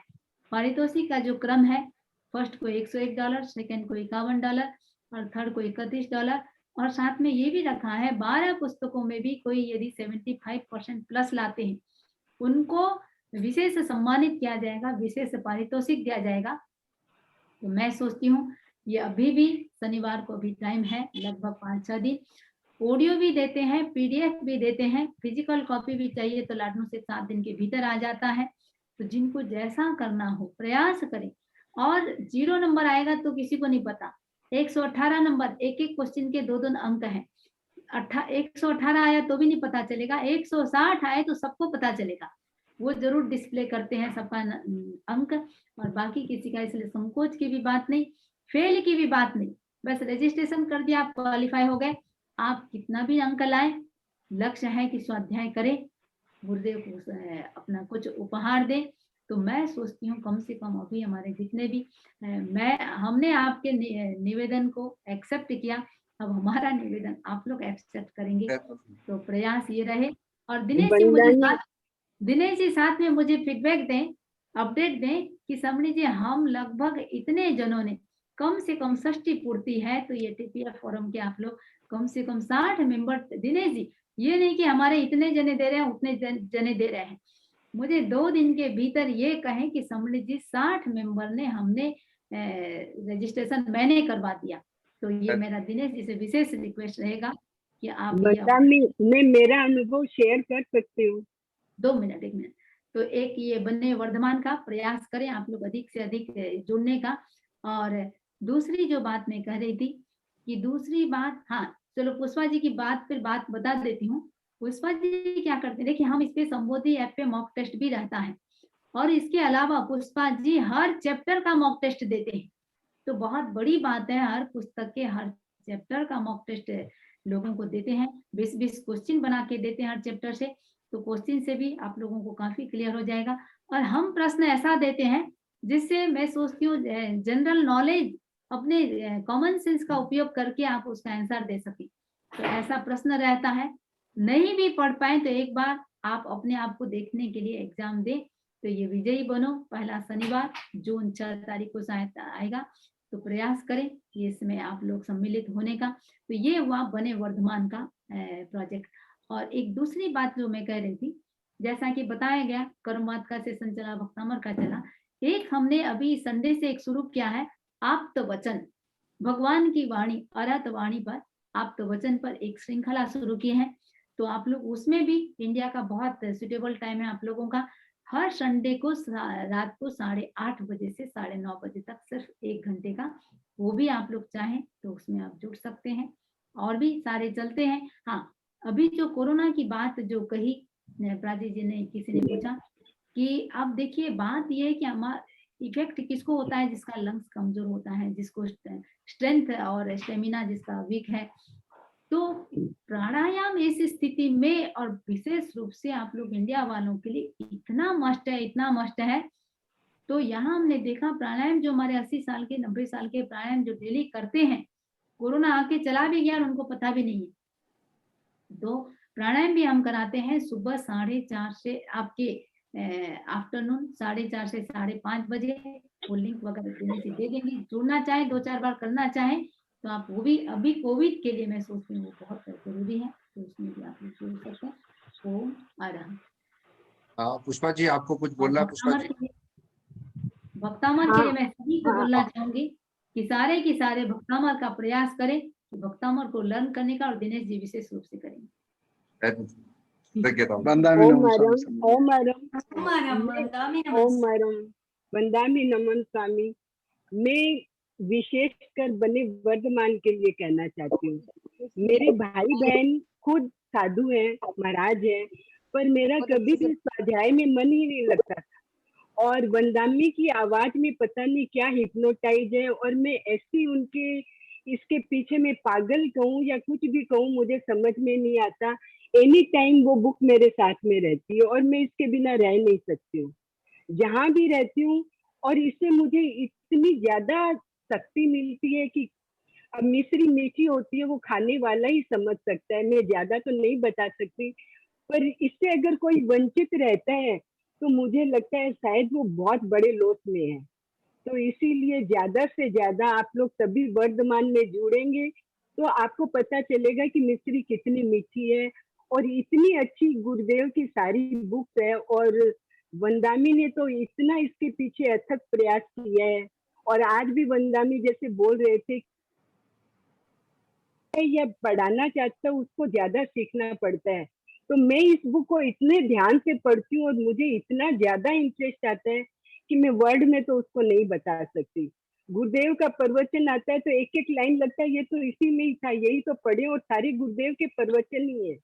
पारितोषिक का जो क्रम है फर्स्ट को $101, सेकंड को $51 और थर्ड को $31। और साथ में ये भी रखा है 12 पुस्तकों में भी कोई यदि 75% प्लस लाते हैं उनको विशेष सम्मानित किया जाएगा, विशेष पारितोषिक दिया जाएगा। तो मैं सोचती हूँ ये अभी भी शनिवार को अभी टाइम है, लगभग 5-6 दिन। ऑडियो भी देते हैं, PDF भी देते हैं, फिजिकल कॉपी भी चाहिए तो लाडनू से 7 दिन के भीतर आ जाता है। तो जिनको जैसा करना हो प्रयास करें। और 0 नंबर आएगा तो किसी को नहीं पता। 118 नंबर, एक एक क्वेश्चन के 2-2 अंक हैं। 118 आया तो भी नहीं पता चलेगा, 160 आए तो सबको पता चलेगा। वो जरूर डिस्प्ले करते हैं सबका अंक, और बाकी किसी का इसलिए संकोच की भी बात नहीं, फेल की भी बात नहीं। बस रजिस्ट्रेशन कर दिया, आप क्वालिफाई हो गए। आप कितना भी अंक लाए, लक्ष्य है कि स्वाध्याय करें, गुरुदेव को अपना कुछ उपहार दें। तो मैं सोचती हूँ कम से कम अभी हमारे जितने भी हमने आपके निवेदन को एक्सेप्ट किया, अब हमारा निवेदन आप लोग एक्सेप्ट करेंगे। तो प्रयास ये रहे। और दिनेश जी साथ में मुझे फीडबैक दें, अपडेट दें कि समणी जी हम लगभग इतने जनों ने कम से कम 60 पूर्ति है, तो ये TPF फोरम के आप लोग कम से कम 60 मेंबर। दिनेश जी ये नहीं कि हमारे इतने जने दे रहे हैं उतने जने दे रहे हैं, मुझे 2 दिन के भीतर ये कहें कि समणी जी 60 मेंबर ने हमने रजिस्ट्रेशन मैंने करवा दिया। तो ये मेरा दिनेश जी से विशेष रिक्वेस्ट रहेगा कि आप मैं मेरा अनुभव शेयर कर सकती हूँ। 1 मिनट। तो एक ये बने वर्धमान का प्रयास करें आप लोग अधिक से अधिक जुड़ने का। और दूसरी जो बात मैं कह रही थी कि दूसरी बात, हाँ चलो पुष्पा जी की बात फिर बात बता देती हूँ। पुष्पा जी क्या करते हैं, देखिए हम इस पे संबोधि ऐप पे मॉक टेस्ट भी रहता है, और इसके अलावा पुष्पा जी हर चैप्टर का मॉक टेस्ट देते हैं। तो बहुत बड़ी बात है, हर पुस्तक के हर चैप्टर का मॉक टेस्ट लोगों को देते हैं। 20-20 क्वेश्चन बना के देते हैं हर चैप्टर से। तो क्वेश्चन से भी आप लोगों को काफी क्लियर हो जाएगा। और हम प्रश्न ऐसा देते हैं जिससे मैं सोचती हूँ जनरल नॉलेज, अपने कॉमन सेंस का उपयोग करके आप उसका आंसर दे सके। तो ऐसा प्रश्न रहता है, नहीं भी पढ़ पाए तो एक बार आप अपने आप को देखने के लिए एग्जाम दें। तो ये विजयी बनो, पहला शनिवार जून 6 तारीख को शायद आएगा। तो प्रयास करें कि इसमें आप लोग सम्मिलित होने का। तो ये हुआ बने वर्धमान का प्रोजेक्ट। और एक दूसरी बात जो मैं कह रही थी, जैसा कि बताया गया कर्मवाद का सेशन चला, भक्तामर का चला, एक हमने अभी संडे से एक शुरू किया है आप्त वचन, भगवान की वाणी अरहत वाणी पर आप्त वचन पर एक श्रृंखला शुरू की है। तो आप लोग उसमें भी, इंडिया का बहुत सुटेबल टाइम है आप लोगों का, हर संडे को रात को 8:30 बजे से 9:30 बजे तक सिर्फ 1 घंटे का, वो भी आप लोग चाहें तो उसमें आप जुड़ सकते हैं। और भी सारे चलते हैं। हाँ, अभी जो कोरोना की बात जो कही प्राची जी ने, किसी ने पूछा कि अब देखिए बात ये है कि हमारा इफेक्ट किसको होता है, जिसका लंग्स कमजोर होता है, जिसको स्ट्रेंथ और स्टेमिना जिसका वीक है। तो प्राणायाम इस स्थिति में, और विशेष रूप से आप लोग इंडिया वालों के लिए इतना मस्ट है। तो यहाँ हमने देखा प्राणायाम जो हमारे 80 साल के 90 साल के प्राणायाम जो डेली करते हैं, कोरोना आके चला भी गया और उनको पता भी नहीं है। तो प्राणायाम भी हम कराते हैं सुबह 4:30 से आपके आफ्टरनून 4:30 से 5:30 बजे। वो लिंक वगैरह दे देंगे, जुड़ना चाहे 2-4 बार करना चाहे तो आप वो भी, अभी कोविड के लिए मैं सोचती हूँ वो बहुत जरूरी है, तो उसमें भी आप लोग जुड़ सकते हैं। ओम आरहम। पुष्पा जी आपको कुछ बोलना है? पुष्पा जी भक्तामर के लिए मैं सभी को बोलना चाहूंगी कि सारे की सारे भक्तामर का प्रयास करें, भक्तामर को लर्न करने का, और दिनेश जी विशेष रूप से करेंगे। वंदामी नमन स्वामी। मैं विशेषकर बने वर्धमान के लिए कहना चाहती हूँ। मेरे भाई बहन खुद साधु हैं, महाराज हैं, पर मेरा कभी भी स्वाध्याय में मन ही नहीं लगता था। और वंदामी की आवाज में पता नहीं क्या हिप्नोटाइज है, और मैं ऐसी उनके इसके पीछे मैं पागल कहूँ या कुछ भी कहूँ, मुझे समझ में नहीं आता। एनी टाइम वो बुक मेरे साथ में रहती है और मैं इसके बिना रह नहीं सकती हूँ, जहाँ भी रहती हूँ। और इससे मुझे इतनी ज्यादा शक्ति मिलती है कि अब मिश्री मीठी होती है, वो खाने वाला ही समझ सकता है, मैं ज्यादा तो नहीं बता सकती। पर इससे अगर कोई वंचित रहता है तो मुझे लगता है शायद वो बहुत बड़े लॉस में है। तो इसीलिए ज्यादा से ज्यादा आप लोग सभी वर्धमान में जुड़ेंगे तो आपको पता चलेगा कि मिस्री कितनी मीठी है, और इतनी अच्छी गुरुदेव की सारी बुक्स है, और वंदामी ने तो इतना इसके पीछे अथक प्रयास किया है। और आज भी वंदामी जैसे बोल रहे थे, या पढ़ाना चाहता हूँ उसको ज्यादा सीखना पड़ता है। तो मैं इस बुक को इतने ध्यान से पढ़ती हूँ और मुझे इतना ज्यादा इंटरेस्ट आता है कि मैं वर्ड में तो उसको नहीं बता सकती। गुरुदेव का प्रवचन आता है तो एक एक लाइन लगता है ये तो इसी में ही था, यही तो पढ़े, और सारे गुरुदेव के प्रवचन ही है।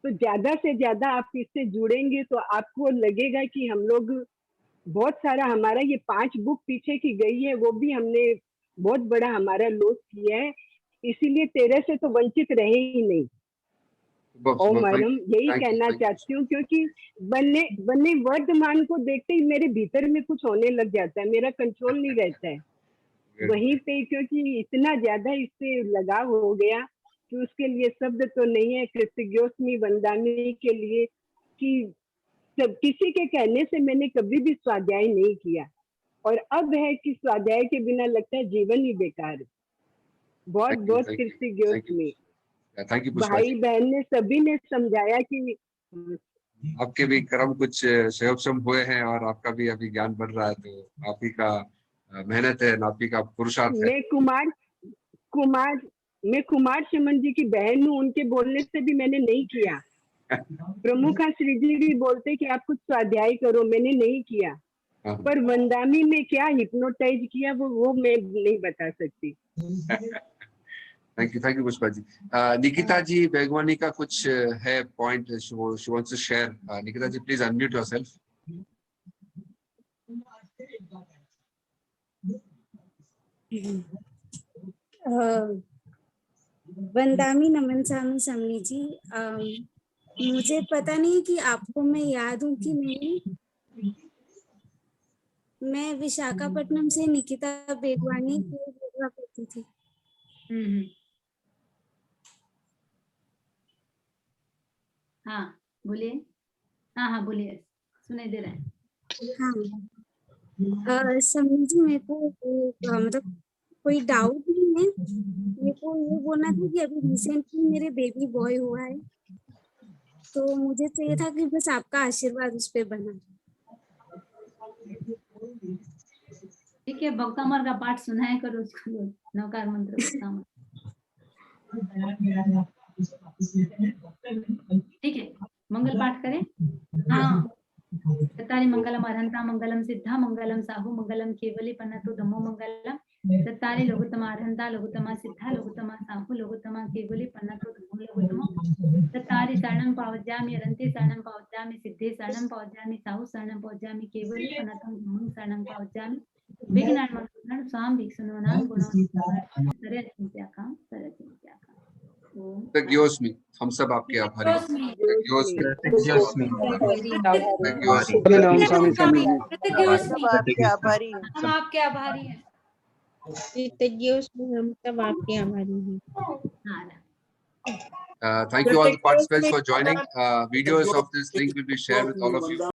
तो ज्यादा से ज्यादा आप इससे जुड़ेंगे तो आपको लगेगा कि हम लोग बहुत सारा, हमारा ये 5 बुक पीछे की गई है, वो भी हमने बहुत बड़ा हमारा लॉस किया है, इसीलिए 13 से तो वंचित रहे ही नहीं। और मैडम यही कहना चाहती हूँ, क्योंकि बने वर्धमान को देखते ही मेरे भीतर में कुछ होने लग जाता है, मेरा कंट्रोल नहीं रहता है वहीं पे, क्योंकि इतना ज्यादा इससे लगाव हो गया कि उसके लिए शब्द तो नहीं है। कृतज्ञोस्मि वंदामी के लिए कि सब किसी के कहने से मैंने कभी भी स्वाध्याय नहीं किया, और अब है कि स्वाध्याय के बिना लगता है जीवन ही बेकार है। बहुत बहुत कृतज्ञोस्मि। भाई बहन ने सभी ने समझाया कि आपके भी कर्म कुछ संयोगक्षम हुए हैं और आपका भी अभी ज्ञान बढ़ रहा है, तो आप ही का मेहनत है, आप ही का पुरुषार्थ है। मैं कुमार सुमन जी की बहन हूँ, उनके बोलने से भी मैंने नहीं किया। प्रमुखा श्री जी भी बोलते कि आप कुछ स्वाध्याय करो, मैंने नहीं किया। पर वंदामी में क्या हिप्नोटाइज किया वो मैं नहीं बता सकती। Thank you Pushpa ji. निकिता जी बेगवानी का कुछ है point she wants to share. Nikita ji please unmute yourself. वंदामी नमन स्वामी समनी जी, मुझे पता नहीं कि आपको मैं याद हूँ कि नहीं। मैं विशाखापट्टनम से निकिता बेगवानी को बोला करती थी। हाँ बोलिए। हाँ बोलिए, सुने दे रहे हैं। हाँ समझी जी, मेरे को मतलब कोई डाउट नहीं है, मेरे को ये बोलना था कि अभी रिसेंटली मेरे बेबी बॉय हुआ है, तो मुझे चाहिए था कि बस आपका आशीर्वाद उस पे बना। ठीक है, भक्तामर का पाठ सुनाया करो उसको, नवकार मंत्र भक्तामर। ठीक है, मंगल पाठ करें। हाँ, चत्तारि मंगलम अरहंता मंगलम सिद्धा मंगलम साहु मंगलम केवली पन्नतो धम्मो मंगलम। चत्तारि लघुतमा अरहंता लघुतमा सिद्धा लघुतमा साहु लघुतमा केवली पन्नतो धम्मो लघुतमो। चत्तारि शरणं पावज्यामि अरहन्ते शरणं पावज्यामि सिद्धे शरणं पावज्यामि साहु शरणं पावज्यामि केवली पन्नतो धम्मो शरणं पावज्यामि। विघ्नान् स्वाम भिक्षुणां गुणवत्तां सरचिन्त्याकां सरचिन्त्याकां। कृतज्ञोस्मि, हम सब आपके आभारी हैं। कृतज्ञोस्मि। आपके आभारी हैं। हम आपके आभारी हैं। कृतज्ञोस्मि, हम सब आपके आभारी हैं। Thank you all the participants for joining. Videos of this link will be shared with all of you.